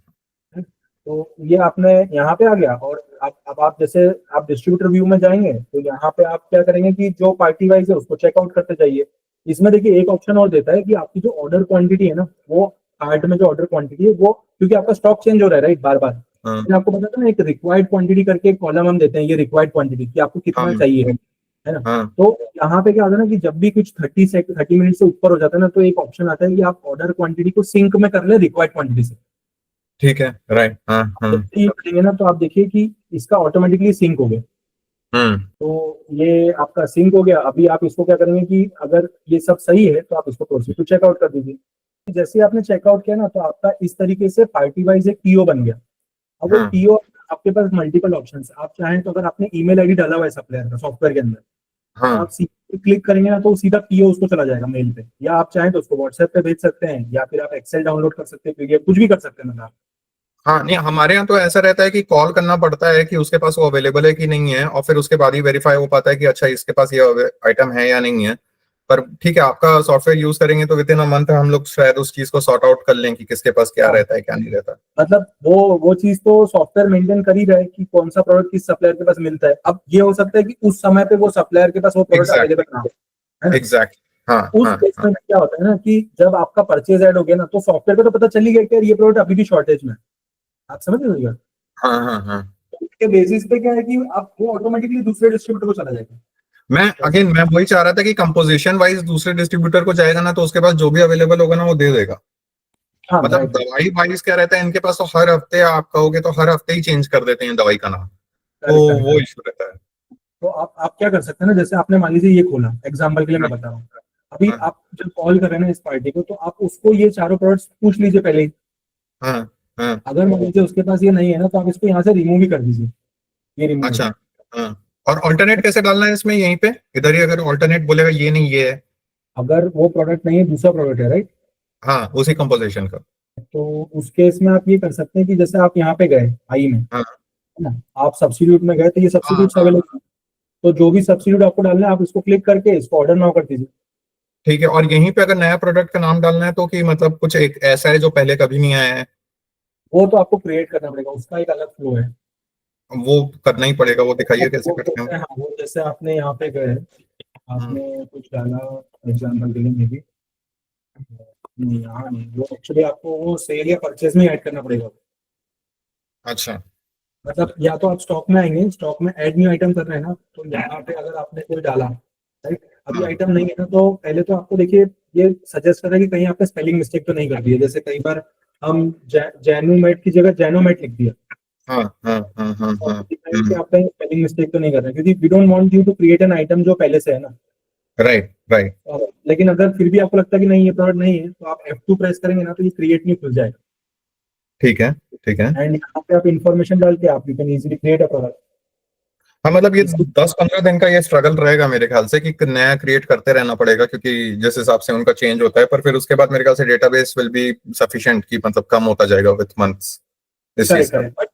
तो ये आपने यहाँ पे आ गया, और अब आप जैसे आप डिस्ट्रीब्यूटर व्यू में जाएंगे तो यहाँ पे आप क्या करेंगे कि जो पार्टी वाइज है उसको चेकआउट करते जाइए। इसमें देखिए एक ऑप्शन और देता है कि आपकी जो ऑर्डर क्वांटिटी है ना, वो कार्ट में जो ऑर्डर क्वांटिटी है वो, क्योंकि आपका स्टॉक चेंज हो रहा है राइट बार बार, हाँ मैंने आपको बताया था ना, एक रिक्वायर्ड क्वांटिटी करके एक कॉलम हम देते हैं, ये रिक्वायर्ड क्वांटिटी कि आपको कितना हाँ चाहिए है ना। हाँ। तो यहाँ पे क्या होता है ना कि जब भी कुछ 30 मिनट से ऊपर हो जाता है ना, तो एक ऑप्शन आता है कि आप ऑर्डर क्वांटिटी को सिंक में कर ले रिक्वायर्ड क्वांटिटी से। ठीक है, राइट, हाँ हाँ। जब ये करेंगे ना तो आप देखिए कि इसका ऑटोमेटिकली सिंक हो गया। हम्म तो ये आपका सिंक हो गया। अभी आप इसको क्या करेंगे कि अगर ये सब सही है तो आप इसको प्रोसीड टू चेकआउट कर दीजिए। जैसे ही आपने चेकआउट किया ना, तो आपका इस तरीके से पार्टी वाइज एक पीओ बन गया। अब वो हाँ पीओ, आपके पास मल्टीपल ऑप्शन है। आप चाहें तो अगर आपने ईमेल आईडी डाला हुआ है सप्लायर का सॉफ्टवेयर के अंदर, तो हाँ आप सीधे क्लिक करेंगे ना तो सीधा पीओ उसको चला जाएगा मेल पे, या आप चाहें तो उसको व्हाट्सएप पे भेज सकते हैं, या फिर आप एक्सेल डाउनलोड कर सकते हैं, पीडीएफ कुछ भी कर सकते हैं। मतलब हाँ। नहीं, हमारे यहाँ तो ऐसा रहता है कि कॉल करना पड़ता है कि उसके पास वो अवेलेबल है कि नहीं है, और फिर उसके बाद ही वेरीफाई हो पाता है कि अच्छा इसके पास ये आइटम है या नहीं है। पर ठीक है, आपका सॉफ्टवेयर यूज करेंगे तो विद इन अ मंथ हम लोग शायद उस चीज को सॉर्ट आउट कर लें कि किसके पास क्या हाँ, रहता है क्या नहीं रहता। मतलब वो चीज तो सॉफ्टवेयर मेंटेन कर ही रहा है कि कौन सा प्रोडक्ट किस सप्लायर के पास मिलता है। अब ये हो सकता है कि उस समय पे वो सप्लायर के पास वो प्रोडक्ट अवेलेबल एग्जैक्टली ना हो, है ना। एग्जैक्टली। हाँ उस हाँ केस हाँ में क्या होता है ना कि जब आपका परचेज ऐड हो गया ना, तो सॉफ्टवेयर को तो पता चल ही गया कि यार ये प्रोडक्ट अभी भी शॉर्टेज में है। आप समझ रहे हो? हाँ हाँ हाँ। उसके बेसिस पे क्या है कि आप वो ऑटोमेटिकली दूसरे डिस्ट्रीब्यूटर को चला जाएगा। मैं वही चाह रहा था कि कंपोजिशन वाइज दूसरे डिस्ट्रीब्यूटर को जाएगा ना, तो उसके पास जो भी अवेलेबल होगा ना वो दे देगा। हाँ मतलब राइट दवाई वाइज क्या रहता है इनके पास, तो हर हफ्ते आप कहोगे तो हर हफ्ते ही चेंज कर देते हैं दवाई का नाम, तो राइट करेक्ट वो करेक्ट। इशू रहता है। तो आप क्या कर सकते हैं ना, जैसे आपने मान लीजिए ये खोला, एग्जाम्पल के लिए मैं हाँ बता रहा हूँ। अभी हाँ आप जब कॉल कर रहे हैं ना इस पार्टी को, तो आप उसको ये चारों प्रोडक्ट्स पूछ लीजिए पहले ही। हाँ हाँ। अगर मान लीजिए उसके पास ये नहीं है ना, तो आप इसको यहाँ से रिमूव ही कर दीजिए, ये रिमूव हो अच्छा। जाए। हाँ। और ऑल्टरनेट कैसे डालना है इसमें, यहीं पे इधर ही अगर ऑल्टरनेट बोलेगा ये नहीं ये है। अगर वो प्रोडक्ट नहीं है, दूसरा प्रोडक्ट है राइट, हाँ, उसी कंपोजिशन का। तो उस केस में आप ये कर सकते हैं कि जैसे आप यहाँ पे गए आई में, हाँ है ना, आप सब्स्टिट्यूट में गए तो ये हाँ सब्स्टिट्यूट हाँ। अवेलेबल है। तो जो भी सब्स्टिट्यूट आपको डालना है, आप इसको क्लिक करके इसको ऑर्डर नाउ कर दीजिए। ठीक है, और यहीं पे अगर नया प्रोडक्ट का नाम डालना है तो कि मतलब कुछ एक ऐसा है जो पहले कभी नहीं आया है, वो तो आपको क्रिएट करना पड़ेगा, उसका एक अलग फ्लो है। वो करना ही पड़ेगा, वो दिखाइए कैसे वो करते हैं। जैसे, हाँ, वो जैसे आपने यहाँ पे गए, हम्म, आपने कुछ डाला एग्जाम्पल के लिए मे बी, नहीं यहाँ नहीं, वो एक्चुअली आपको वो सेल या परचेज में ऐड करना पड़ेगा। अच्छा। मतलब या तो आप स्टॉक में आएंगे, स्टॉक में ऐड न्यू आइटम कर रहे हैं ना, तो यहाँ पे अगर आपने कोई डाला राइट, अभी हाँ आइटम नहीं है ना, तो पहले तो आपको देखिए ये सजेस्ट कर रहा है कि कहीं आपने स्पेलिंग मिस्टेक तो नहीं कर दी है। जैसे कई बार हम जैनुमेट की जगह जैनोमेट लिख दिया, हाँ हाँ हाँ हाँ तो हाँ। आपको दिख रहा है कि आप कहीं स्पेलिंग मिस्टेक तो नहीं कर रहे हैं, क्योंकि we don't want you to create an item जो पहले से है ना। Right right. लेकिन अगर फिर भी आपको लगता है कि नहीं ये प्रोडक्ट नहीं है, तो आप F2 प्रेस करेंगे ना, तो ये क्रिएट नहीं खुल जाएगा। ठीक है ठीक है। एंड यहाँ पे आप इन्फॉर्मेशन डाल के आप you can easily create a product. हाँ, मतलब ये इसकी 10-15 दिन का ये स्ट्रगल रहेगा मेरे ख्याल से कि नया क्रिएट करते रहना पड़ेगा, क्योंकि जिस हिसाब से उनका चेंज होता है, पर फिर उसके बाद मेरे ख्याल से डेटाबेस विल बी सफिशिएंट की मतलब कम होता जाएगा विद मंथ्स इस चीज करेक्ट का। करेक्ट, बट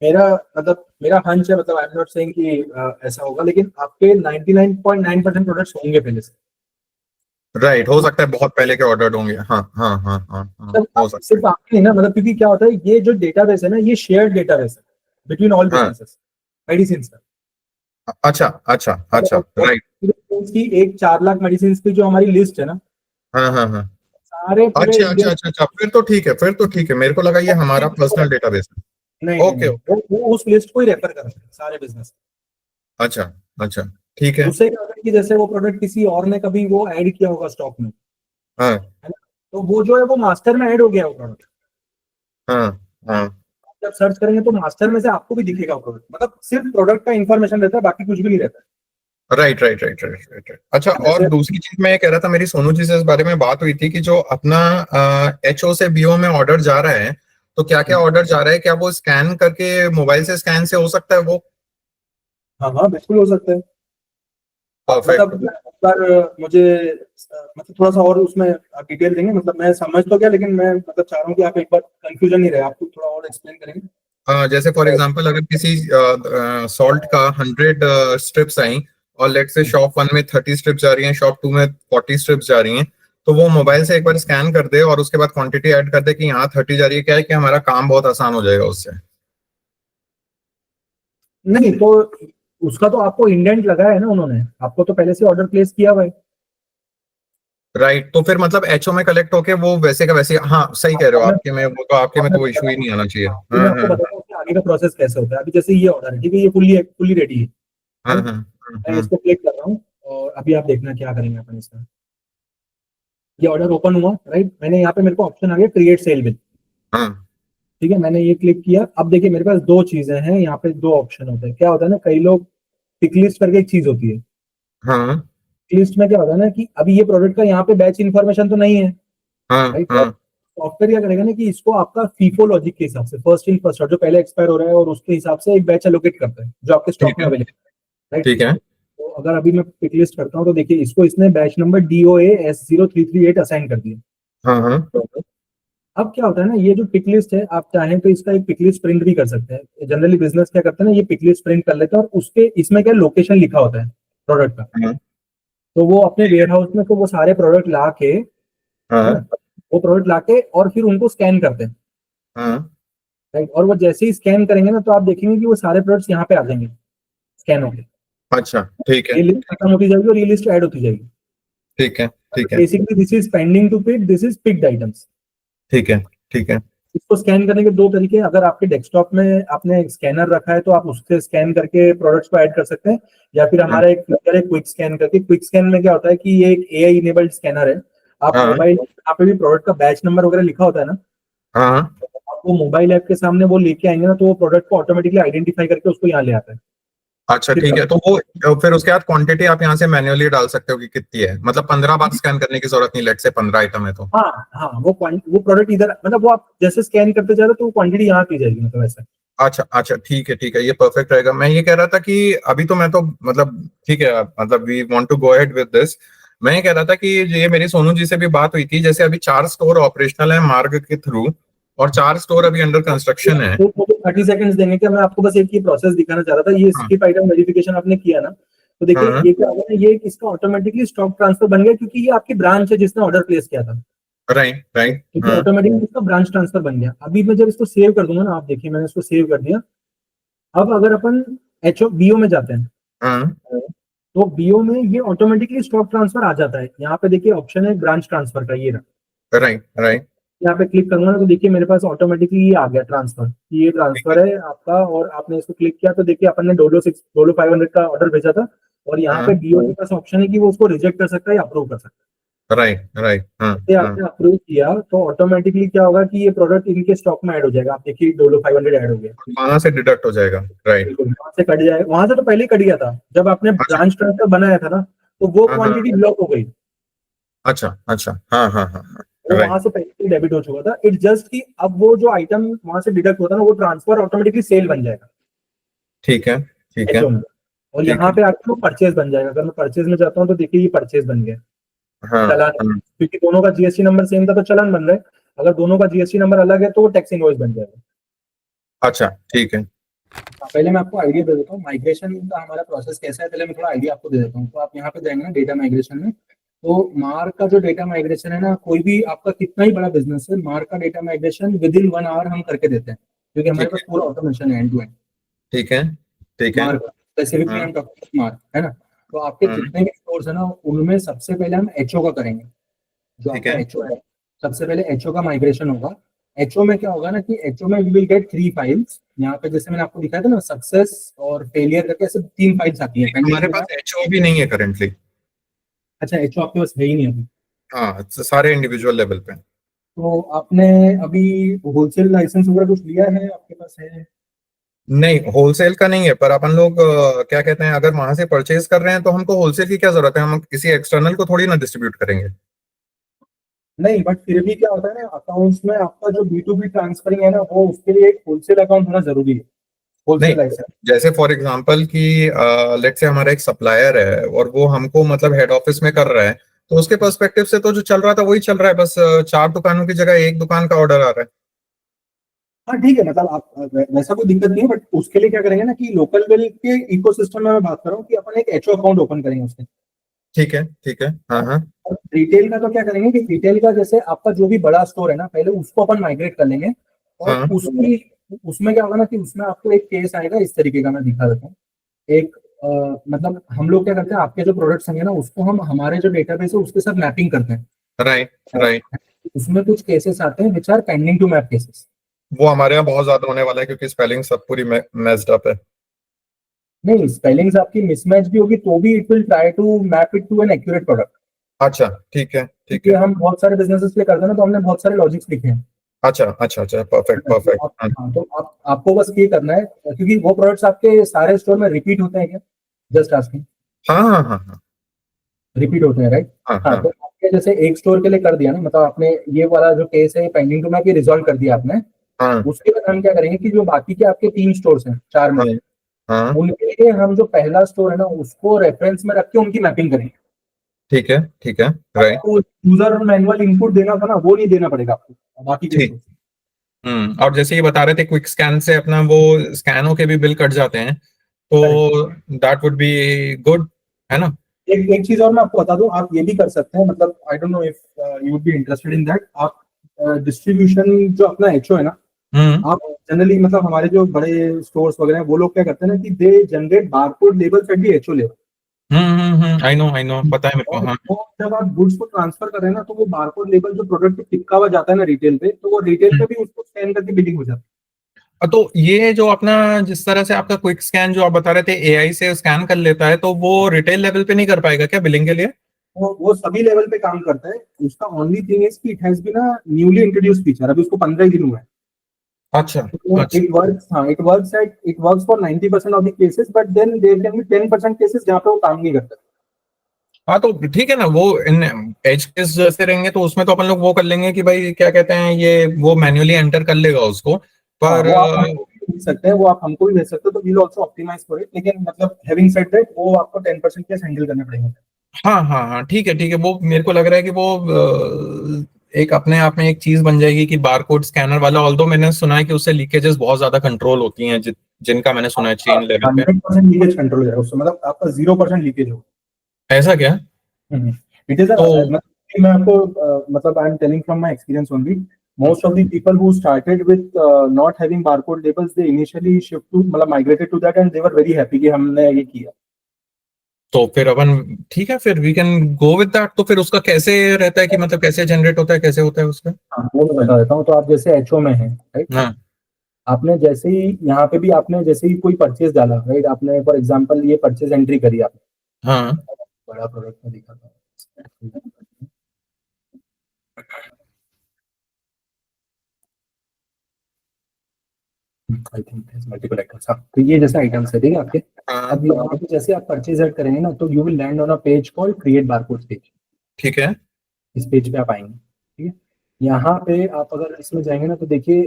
मेरा मतलब मेरा हंच है, मतलब आई एम नॉट सेइंग कि ऐसा होगा, लेकिन आपके 99.9% प्रोडक्ट्स होंगे पहले से। राइट, हो सकता है बहुत पहले के ऑर्डर होंगे, हाँ हाँ हाँ हाँ हाँ, मतलब हो सकता है। सिर्फ आपके नहीं ना, मतलब क्योंकि क्या होता है, ये जो डेटाबेस है ना, ये शेयर्ड डेटाबेस है बिटवीन ऑल हाँ। बिजनेसेस, मेडिसिन का। अच्छा अच्छा अच्छा, राइट। की एक 4 लाख मेडिसिन की जो हमारी लिस्ट है ना, हाँ हाँ हाँ। सारे पूरे अच्छा इंडिया। अच्छा अच्छा अच्छा, फिर तो ठीक है, फिर तो ठीक है, मेरे को लगा ये हमारा पर्सनल डेटाबेस नहीं है। नहीं ओके नहीं, ओके। वो उस लिस्ट को ही रेफर करते हैं सारे बिजनेस। अच्छा अच्छा, ठीक है। उससे क्या होता है कि जैसे वो प्रोडक्ट किसी और ने कभी वो ऐड किया होगा स्टॉक में, हाँ है ना, तो वो जो है वो मास्टर में ऐड हो गया वो प्रोडक्ट। हाँ हाँ। जब सर्च करेंगे तो मास्टर में से आपको भी दिखेगा प्रोडक्ट, मतलब सिर्फ प्रोडक्ट का इंफॉर्मेशन रहता है, बाकी कुछ भी नहीं रहता right right right right right right. अच्छा, है। और जैसे दूसरी चीज मैं ये कह रहा था, मेरी सोनू जी से इस बारे में बात हुई थी कि जो अपना HO से BO में ऑर्डर जा रहा है, तो क्या क्या ऑर्डर जा रहा है, क्या वो स्कैन करके मोबाइल से स्कैन से हो सकता है वो? हाँ हाँ बिल्कुल हो सकता है। परफेक्ट। मतलब एक बार मुझे मतलब थोड़ा सा और उसमें डिटेल देंगे, मतलब मैं समझ तो गया लेकिन मैं मतलब चाह रहा हूँ कि आप एक बार कंफ्यूजन नहीं रहे, आपको थोड़ा और एक्सप्लेन करेंगे। जैसे फॉर एग्जांपल अगर किसी सॉल्ट का 100 स्ट्रिप्स आई और लेट से शॉप 1 में 30 स्ट्रिप्स जा रही हैं, शॉप 2 में 40 स्ट्रिप्स जा रही हैं, तो वो मोबाइल से एक बार स्कैन कर दे और उसके बाद क्वांटिटी ऐड कर दे कि यहाँ 30 जा रही है, क्या है कि हमारा काम बहुत आसान हो जाएगा उससे। नहीं तो उसका तो आपको इंडेंट लगा है ना, उन्होंने आपको तो पहले से ऑर्डर प्लेस किया हुआ है। राइट, तो फिर मतलब एचओ में कलेक्ट होके वो वैसे का वैसे, हाँ सही कह रहे हो, अब मैं आपके में वो तो आपके अब में मैं तो वो इशू ही नहीं आना चाहिए। अभी मैं हाँ आपको हाँ बताता हूँ कि आगे का प्रोसेस कैसे होता है। अभी जैसे ये ऑर्डर है, ठीक है, ये फुल्ली फुल्ली रेडी है, हाँ राइट। हाँ मैं इसको क्लिक कर रहा हूँ और अभी आप देखना क्या करेंगे अपन इसका। ये ऑर्डर ओपन हुआ, राइट, मैंने यहाँ पे मेरे को ऑप्शन आ गया क्रिएट सेल बिल। हाँ ठीक है, मैंने ये क्लिक किया। अब देखिए मेरे पास दो चीजें हैं यहाँ पे, दो ऑप्शन होते हैं। क्या होता है ना, कई लोग पिक लिस्ट करके एक चीज होती है। हाँ लिस्ट में क्या होता है ना कि अभी ये प्रोडक्ट का यहाँ पे बैच इन्फॉर्मेशन तो नहीं है, हाँ राइट। हाँ सॉफ्टवेयर क्या करेगा ना कि इसको आपका फीफो लॉजिक के हिसाब से फर्स्ट इन फर्स्ट आउट जो पहले एक्सपायर हो रहा है और उसके हिसाब से एक बैच एलोकेट करता है जो आपके स्टॉक ठीक में है अवेलेबल है, राइट। ठीक है। तो अगर अभी मैं पिक लिस्ट करता हूँ तो देखिए इसको इसने batch number DOA S0338 assign कर दिया। हाँ हाँ तो अब क्या होता है ना, ये जो पिक लिस्ट है, आप चाहें तो इसका एक पिक लिस्ट प्रिंट भी कर सकते हैं। जनरली बिजनेस क्या करते हैं ना, ये पिक लिस्ट प्रिंट कर लेते हैं और उसके इसमें क्या लोकेशन लिखा होता है प्रोडक्ट का। हाँ तो वो अपने वेयर हाउस में तो वो सारे प्रोडक्ट ला के, है हाँ ना, वो प्रोडक्ट ला के और फिर उनको स्कैन करते हैं, हाँ। राइट। और वो जैसे ही स्कैन करेंगे ना तो आप देखेंगे कि वो सारे प्रोडक्ट्स यहाँ पे आ जाएंगे स्कैन होके। अच्छा ठीक है ये लिस्ट खत्म होती जाएगी और ये लिस्ट ऐड होती जाएगी। ठीक है ठीक है basically this is pending to pick, this is picked items. ठीक है ठीक है। इसको स्कैन करने के दो तरीके हैं। अगर आपके डेस्कटॉप में आपने स्कैनर रखा है तो आप उससे स्कैन करके प्रोडक्ट्स को ऐड कर सकते हैं, या फिर हाँ हमारा एक फीचर है क्विक स्कैन करके। क्विक स्कैन में क्या होता है कि ये एक AI इनेबल्ड स्कैनर है। आप हाँ मोबाइल यहाँ पे भी प्रोडक्ट का बैच नंबर वगैरह लिखा होता है ना, हाँ। तो आप वो मोबाइल ऐप के सामने वो लेके आएंगे ना तो वो प्रोडक्ट को ऑटोमेटिकली आइडेंटिफाई करके उसको यहाँ ले आता है। अच्छा ठीक है, तो वो फिर उसके बाद क्वांटिटी आप यहाँ से मैन्युअली डाल सकते हो कि कितनी है, मतलब 15 बार स्कैन करने की जरूरत नहीं, लेट से 15 आइटम है तो। हाँ हाँ, वो प्रोडक्ट इधर मतलब वो आप जैसे स्कैन करते जा रहे हो तो वो क्वांटिटी यहाँ की जाएगी, मतलब ऐसा। अच्छा अच्छा ठीक है, ये परफेक्ट रहेगा। मैं ये कह रहा था कि अभी तो मैं तो मतलब ठीक है, मतलब we want to go ahead with this. मैं ये कह रहा था कि ये मेरी सोनू जी से भी बात हुई थी, जैसे अभी 4 स्टोर ऑपरेशनल है मार्ग के थ्रू और 4 स्टोर अभी अंडर कंस्ट्रक्शन है। तो मुझे 30 सेकंड्स देंगे क्या, मैं आपको बस एक ही प्रोसेस दिखाना चाह रहा था। ये हाँ स्किप आइटम वेरिफिकेशन आपने किया ना, तो देखिए हाँ। ये क्या होगा ना, ये इसका ऑटोमेटिकली स्टॉक ट्रांसफर बन गया क्योंकि ये आपकी ब्रांच है जिसने ऑर्डर प्लेस किया था। Right right. क्योंकि हाँ ऑटोमेटिकली इसका ब्रांच ट्रांसफर बन गया। अभी मैं जब इसको सेव कर दूंगा ना, आप देखिए मैंने इसको सेव कर दिया। अब अगर अपन BO में जाते हैं हाँ। तो BO में ये ऑटोमेटिकली स्टॉक ट्रांसफर आ जाता है। यहाँ पे देखिए ऑप्शन है ब्रांच ट्रांसफर का, ये रहा। Right right. यहाँ पे क्लिक करूंगा ना तो देखिए मेरे पास ऑटोमेटिकली ये आ गया ट्रांसफर, ये ठीक है। ट्रांसफर है आपका। और आपने इसको क्लिक किया तो देखिए अपन ने डोलो 500 का ऑर्डर भेजा था और यहाँ पे हाँ BO के पास ऑप्शन है कि वो उसको रिजेक्ट कर सकता है या अप्रूव कर सकता राइट राइट। हाँ है। जैसे हाँ। आपने अप्रूव किया तो ऑटोमेटिकली क्या होगा कि ये प्रोडक्ट इनके स्टॉक में ऐड हो जाएगा। आप देखिए डोलो 500 ऐड हो गया। वहां से डिडक्ट हो जाएगा। राइट। बिल्कुल वहां से कट जाएगा, वहां से तो पहले ही कट गया था जब आपने अच्छा। ब्रांच ट्रांसफर बनाया था ना, तो वो हाँ हाँ। क्वांटिटी ब्लॉक हो गई। अच्छा अच्छा। हाँ हाँ हाँ हाँ। वो राइट। वहां से पहले ही डेबिट हो चुका था। इट जस्ट कि अब वो जो आइटम वहां से डिडक्ट होता है ना, वो ट्रांसफर ऑटोमेटिकली सेल बन जाएगा ठीक है ठीक है एचओ में। और ठीक यहाँ है। पे आके वो परचेज बन जाएगा। अगर मैं परचेज में जाता हूँ तो देखिए ये परचेज बन गया, हाँ चलान। हाँ। क्योंकि दोनों का GST नंबर सेम था तो चलान बन रहा है। अगर दोनों का GST नंबर अलग है तो वो टैक्स इनवॉइस बन जाएगा। अच्छा ठीक है। पहले मैं आपको आइडिया दे देता हूँ माइग्रेशन का हमारा प्रोसेस कैसा है। पहले मैं थोड़ा आइडिया आपको दे देता हूँ। तो आप यहाँ पे जाएंगे ना डेटा माइग्रेशन में, तो मार्क का जो डेटा माइग्रेशन है ना, कोई भी आपका कितना ही बड़ा बिजनेस है, मार्क का data migration within 1 hour हम करके देते हैं क्योंकि हमारे ठीक पास है पूरा ऑटोमेशन है एंड टू एंड। ठीक है ठीक है। मार्क स्पेसिफिकली हाँ हम टॉकिंग मार्क, है ना। तो आपके हाँ। जितने भी स्टोर्स है ना, उनमें सबसे पहले हम एचओ का करेंगे। जो ठीक आपका है एचओ है, सबसे पहले एचओ का माइग्रेशन होगा। एचओ में क्या होगा ना कि एचओ में वी विल गेट 3 फाइल्स। यहाँ पे जैसे मैंने आपको दिखाया था ना, सक्सेस और फेलियर करके ऐसे 3 फाइल्स आती है हमारे पेंडिंग में। पास एचओ भी नहीं है करेंटली। अच्छा, एचओ आपके पास है ही नहीं अभी। हाँ, सारे इंडिविजुअल लेवल पे। तो आपने अभी होलसेल लाइसेंस वगैरह कुछ लिया है, आपके पास है? नहीं, होलसेल का नहीं है, पर अपन लोग क्या कहते हैं, अगर वहां से परचेज कर रहे हैं तो हमको होलसेल की क्या जरूरत है, हम किसी एक्सटर्नल को थोड़ी ना डिस्ट्रीब्यूट करेंगे। नहीं, बट फिर भी क्या होता है ना, अकाउंट्स में आपका जो B2B ट्रांसफरिंग है ना, वो उसके लिए एक होलसेल अकाउंट होना जरूरी है। होलसेल नहीं, लाइसेंस। जैसे फॉर एग्जांपल कि लेट से हमारा एक सप्लायर है और वो हमको मतलब हेड ऑफिस में कर रहा है, तो उसके पर्सपेक्टिव से तो जो चल रहा था वही चल रहा है, बस 4 दुकानों की जगह एक दुकान का ऑर्डर आ रहा है। हाँ ठीक है, मतलब आप वैसा कोई दिक्कत नहीं है, बट उसके लिए क्या करेंगे ना कि लोकल बिल के इकोसिस्टम में मैं बात कर रहा हूँ कि अपन एक एचओ अकाउंट ओपन करेंगे उसके। ठीक है, ठीक है, हाँ हाँ। और रिटेल का तो क्या करेंगे कि रिटेल का जैसे आपका जो भी बड़ा स्टोर है ना, पहले उसको अपन माइग्रेट कर लेंगे। और हाँ उसकी उसमें क्या होगा ना कि उसमें आपको एक केस आएगा इस तरीके का, मैं दिखा देता हूँ। एक मतलब हम लोग क्या करते हैं, आपके जो प्रोडक्ट्स होंगे ना उसको हम हमारे जो डेटाबेस है उसके साथ मैपिंग करते हैं। राइट और राइट। उसमें कुछ केसेस आते हैं which are pending to map cases. वो हमारे यहाँ बहुत ज्यादा होने वाला है क्योंकि स्पेलिंग सब पूरी मेस्ड अप है। नहीं, स्पेलिंग्स आपकी मिसमैच भी होगी तो भी it will try to map it to an accurate product. अच्छा, ठीक है, ठीक ये है। हम बहुत सारे बिजनेसेस पे करते हैं ना, तो हमने बहुत सारे लॉजिक्स लिखे हैं। अच्छा अच्छा अच्छा, परफेक्ट तो परफेक्ट, आप, हाँ हाँ, तो आपको बस ये करना है, क्योंकि वो प्रोडक्ट्स आपके सारे स्टोर में रिपीट होते हैं क्या? Just asking. हाँ हाँ हाँ हाँ रिपीट होते हैं, राइट? हाँ हाँ, हाँ तो आपके जैसे एक स्टोर के लिए कर दिया ना, मतलब आपने ये वाला जो केस है पेंडिंग टू मैप ये रिजॉल्व कर दिया आपने। हाँ उसके बाद हम क्या करेंगे कि जो बाकी के आपके 3 स्टोर्स हैं 4 में हाँ से, हाँ। उनके लिए हम जो पहला स्टोर है ना उसको रेफरेंस में रख के उनकी मैपिंग करेंगे। ठीक है, ठीक है, राइट। आपको यूजर मैनुअल इनपुट देना था ना, वो नहीं देना पड़ेगा आपको बाकी के ठीक। स्टोर। और जैसे ये बता रहे थे क्विक स्कैन से अपना वो स्कैन होके भी बिल कट जाते हैं, करेक्ट। तो दैट वुड बी गुड, है ना? एक एक चीज और मैं आपको बता दूं, आप ये भी कर सकते हैं, मतलब I don't know if you would be interested in that. आप डिस्ट्रीब्यूशन जो अपना एचओ है ना, हम्म आप जनरली मतलब हमारे जो बड़े स्टोर्स वगैरह हैं वो लोग क्या करते हैं ना कि they generate barcode labels at the HO level. I know, पता है मेरे को, और हाँ। वो जब आप गुड्स को ट्रांसफर कर रहे हैं ना, तो वो बारकोड लेबल जो प्रोडक्ट पे चिपका हुआ जाता है ना रिटेल पे, तो वो रिटेल पे भी उसको स्कैन करके बिलिंग हो जाती तो ये जो अपना जिस तरह से आपका क्विक स्कैन जो आप बता रहे थे एआई से स्कैन कर लेता है, तो वो रिटेल लेवल पे नहीं कर पाएगा क्या बिलिंग के लिए? है। वो सभी लेवल पे काम करता है। उसका ओनली थिंग इज कि it has been a newly introduce feature, अभी उसको 15 ही दिन हुआ है। अच्छा तो अच्छा। It works for 90% of the cases, but then there can be 10% cases जहाँ पे वो काम नहीं करता। हाँ तो ठीक है ना, वो इन एज केस जैसे रहेंगे तो उसमें तो अपन लोग वो कर लेंगे कि भाई क्या कहते हैं, ये वो मैन्युअली एंटर कर लेगा उसको। हाँ, पर वो आप हमको भी भेज सकते हैं, वो आप हमको भी भेज सकते हो, तो we'll also optimise for it. लेकिन मतलब हैविंग सेड दैट, वो आपको 10% केस हैंडल करने पड़ेंगे। हाँ हाँ हाँ, ठीक है ठीक है, वो मेरे को लग रहा है कि वो एक अपने आप में एक चीज बन जाएगी कि बारकोड स्कैनर वाला। ऑल्दो मैंने सुना है कि उससे लीकेजेस बहुत ज्यादा कंट्रोल होती हैं, जिनका मैंने सुना है आपका चेन लेवल पे। 100% लीकेज कंट्रोल हो जाएगा उससे, मतलब आपका 0% लीकेज होगा। ऐसा क्या? इट इज तो मतलब मैं आपको मतलब I am telling from my experience only. Most of the people who started with not having barcode labels, they initially shift to मतलब migrated to that and they were very happy कि हमने ये किया। तो फिर अपन ठीक है, फिर we can go with that. तो फिर उसका कैसे रहता है कि मतलब कैसे जनरेट होता है, कैसे होता है उसका? हाँ, वो मैं बता देता हूँ। तो आप जैसे एचओ में हैं, राइट? हाँ आपने जैसे ही यहाँ पे भी आपने जैसे ही कोई परचेज डाला, राइट? आपने फॉर एग्जांपल ये परचेज एंट्री करी आपने, हाँ। बड़ा प्रोडक्ट में दिखा था, आई थिंक मल्टीपल आइटम्स। हाँ, तो ये जैसे आइटम्स है, ठीक है आपके। हाँ अब यहाँ पे जैसे आप परचेज ऐड करेंगे ना, तो you will land on a page called create barcode page. ठीक है। इस पेज पे आप आएंगे, ठीक है। यहाँ पे आप अगर इसमें जाएंगे ना, तो देखिए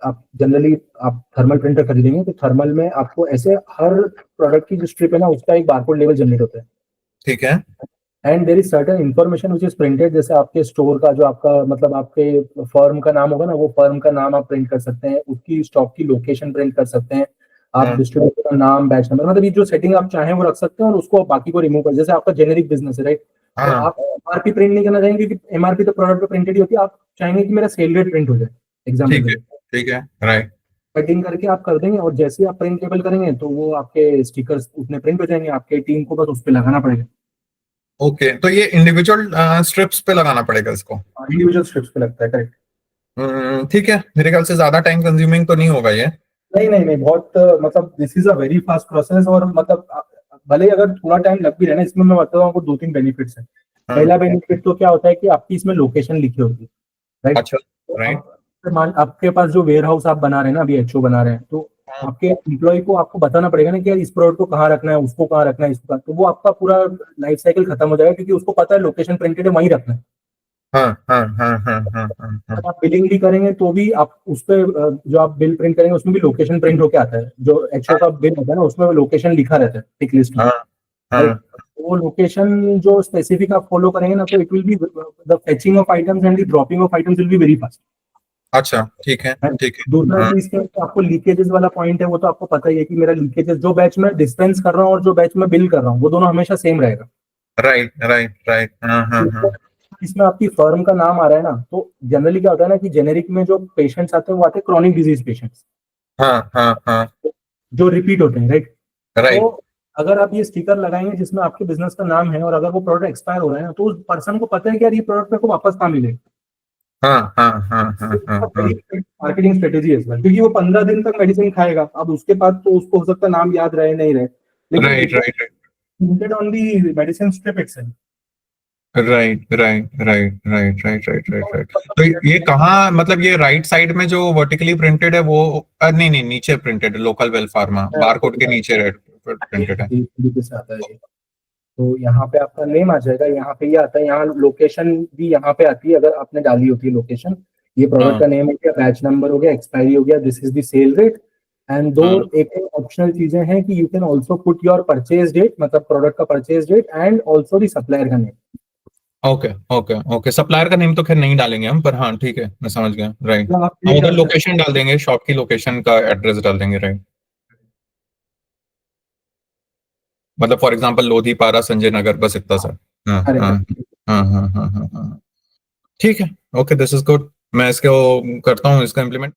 आप जनरली आप थर्मल प्रिंटर खरीदेंगे, तो थर्मल में आपको ऐसे हर प्रोडक्ट की जो स्ट्रिप है ना उसका एक बारकोड लेवल जनरेट होता है। ठीक है। And there is certain information which is printed, जैसे आपके स्टोर का जो आपका मतलब आपके फर्म का नाम होगा ना, वो फर्म का नाम आप प्रिंट कर सकते हैं, उसकी स्टॉक की लोकेशन प्रिंट कर सकते हैं, आप हाँ डिस्ट्रीब्यूटर का नाम, बैच नंबर, मतलब ये जो सेटिंग आप चाहें वो रख सकते हैं, और उसको बाकी को रिमूव कर। जैसे आपका जेनेरिक बिजनेस है, राइट? तो हाँ। आप एमआरपी प्रिंट नहीं करना चाहेंगे, क्योंकि एमआरपी तो प्रोडक्ट पे प्रिंटेड ही होती है। आप चाहेंगे कि मेरा सेल रेट प्रिंट हो जाए, एग्जाम्पल ठीक के है, लिए। ठीक है, राइट। कटिंग करके आप कर देंगे, और जैसे ही आप प्रिंट लेबल करेंगे तो वो आपके स्टिकर्स उसमें प्रिंट हो जाएंगे, आपके टीम को बस उस पर लगाना पड़ेगा। ओके, तो ये इंडिविजुअल स्ट्रिप्स पे लगाना पड़ेगा इसको? इंडिविजुअल स्ट्रिप्स पे लगता है, करेक्ट। ठीक है, मेरे ख्याल से ज्यादा टाइम कंज्यूमिंग तो नहीं होगा ये। नहीं नहीं नहीं, बहुत मतलब this is a very fast process. और मतलब भले ही अगर थोड़ा टाइम लग भी रहा है ना, इसमें मैं बताता हूँ आपको 2-3 बेनिफिट्स हैं। हाँ। पहला बेनिफिट तो क्या होता है कि आपकी इसमें लोकेशन लिखी होती है, राइट? अच्छा। तो राइट। अब मान आपके पास जो वेयर हाउस आप बना रहे हैं ना, अभी एचओ बना रहे हैं, तो हाँ। आपके एम्प्लॉय को आपको बताना पड़ेगा ना कि यार इस प्रोडक्ट को कहाँ रखना है, उसको कहाँ रखना है, इसको तो वो आपका पूरा लाइफ साइकिल खत्म हो जाएगा, क्योंकि उसको पता है लोकेशन प्रिंटेड है, वहीं रखना है। हाँ हाँ हाँ हाँ हाँ हाँ हाँ आप बिलिंग भी करेंगे तो भी आप उस पे जो आप बिल प्रिंट करेंगे उसमें भी लोकेशन प्रिंट होके आता है, जो एचओ का बिल होता है ना उसमें लोकेशन लिखा रहता है टिक लिस्ट में, हाँ राइट। हाँ। वो लोकेशन जो स्पेसिफिक आप फॉलो करेंगे ना तो it will be the fetching of items and the dropping of items will be very fast. अच्छा ठीक है ठीक है। दूसरा हाँ चीज क्या है कि आपको लीकेजेस वाला पॉइंट है, वो तो आपको पता ही है कि मेरा लीकेजेस जो बैच में डिस्पेंस कर रहा हूँ और जो बैच में बिल कर रहा हूँ वो दोनों हमेशा सेम रहेगा। राइट राइट राइट हाँ हाँ हाँ इसमें आपकी फर्म का नाम आ रहा है ना, तो जनरली क्या होता है ना कि जेनेरिक में जो पेशेंट्स आते हैं वो आते हैं क्रॉनिक डिजीज पेशेंट्स हाँ हाँ हाँ जो रिपीट होते हैं, राइट। तो राइट अगर आप ये स्टिकर लगाएंगे जिसमें आपके बिजनेस का नाम है और अगर वो प्रोडक्ट एक्सपायर हो रहा है ना, तो उस पर्सन को पता है कि यार ये प्रोडक्ट मेरे को वापस कहाँ मिलेगा। हाँ हाँ हाँ हाँ हाँ हाँ मार्केटिंग स्ट्रेटेजी है इसमें, क्योंकि वो 15 दिन तक मेडिसिन खाएगा, अब उसके बाद तो उसको हो सकता है नाम याद रहे नहीं रहे, लेकिन right it was right printed on the medicine strip itself. Right right right right right right right right. तो ये कहाँ, मतलब ये राइट साइड में जो वर्टिकली प्रिंटेड है वो नहीं नहीं नीचे प्रिंटेड है, लोकल वेल फार्मा मैं बार आपको कोड के बता नीचे रेड प्रिंटेड है। इस तरीके से आता है ये। तो यहाँ पे आपका नेम आ जाएगा, यहाँ पे ये आता है, यहाँ लोकेशन भी यहाँ पे आती है अगर आपने डाली होती है लोकेशन। ये प्रोडक्ट हाँ का नेम हो गया, बैच नंबर हो गया, एक्सपायरी हो गया, this is the sale rate. And दो हाँ एक ऑप्शनल चीजें हैं कि you can also put your purchase date, मतलब प्रोडक्ट का purchase date and also the supplier का name. Okay okay okay. Supplier का नेम तो खैर नहीं डालेंगे हम, पर हाँ ठीक है मैं समझ गया। राइट, मतलब आप हम ये उधर कर सकते लोकेशन डाल देंगे, शॉप की लोकेशन का एड्रेस डाल देंगे। राइट, मतलब फॉर एग्जांपल लोधी पारा संजय नगर, बस इतना सा। हाँ हैं। हाँ अरे हाँ हाँ हाँ हाँ हाँ। ठीक है, ओके दिस इज गुड। मैं इसको करता हूँ, इसका इम्प्लीमेंट।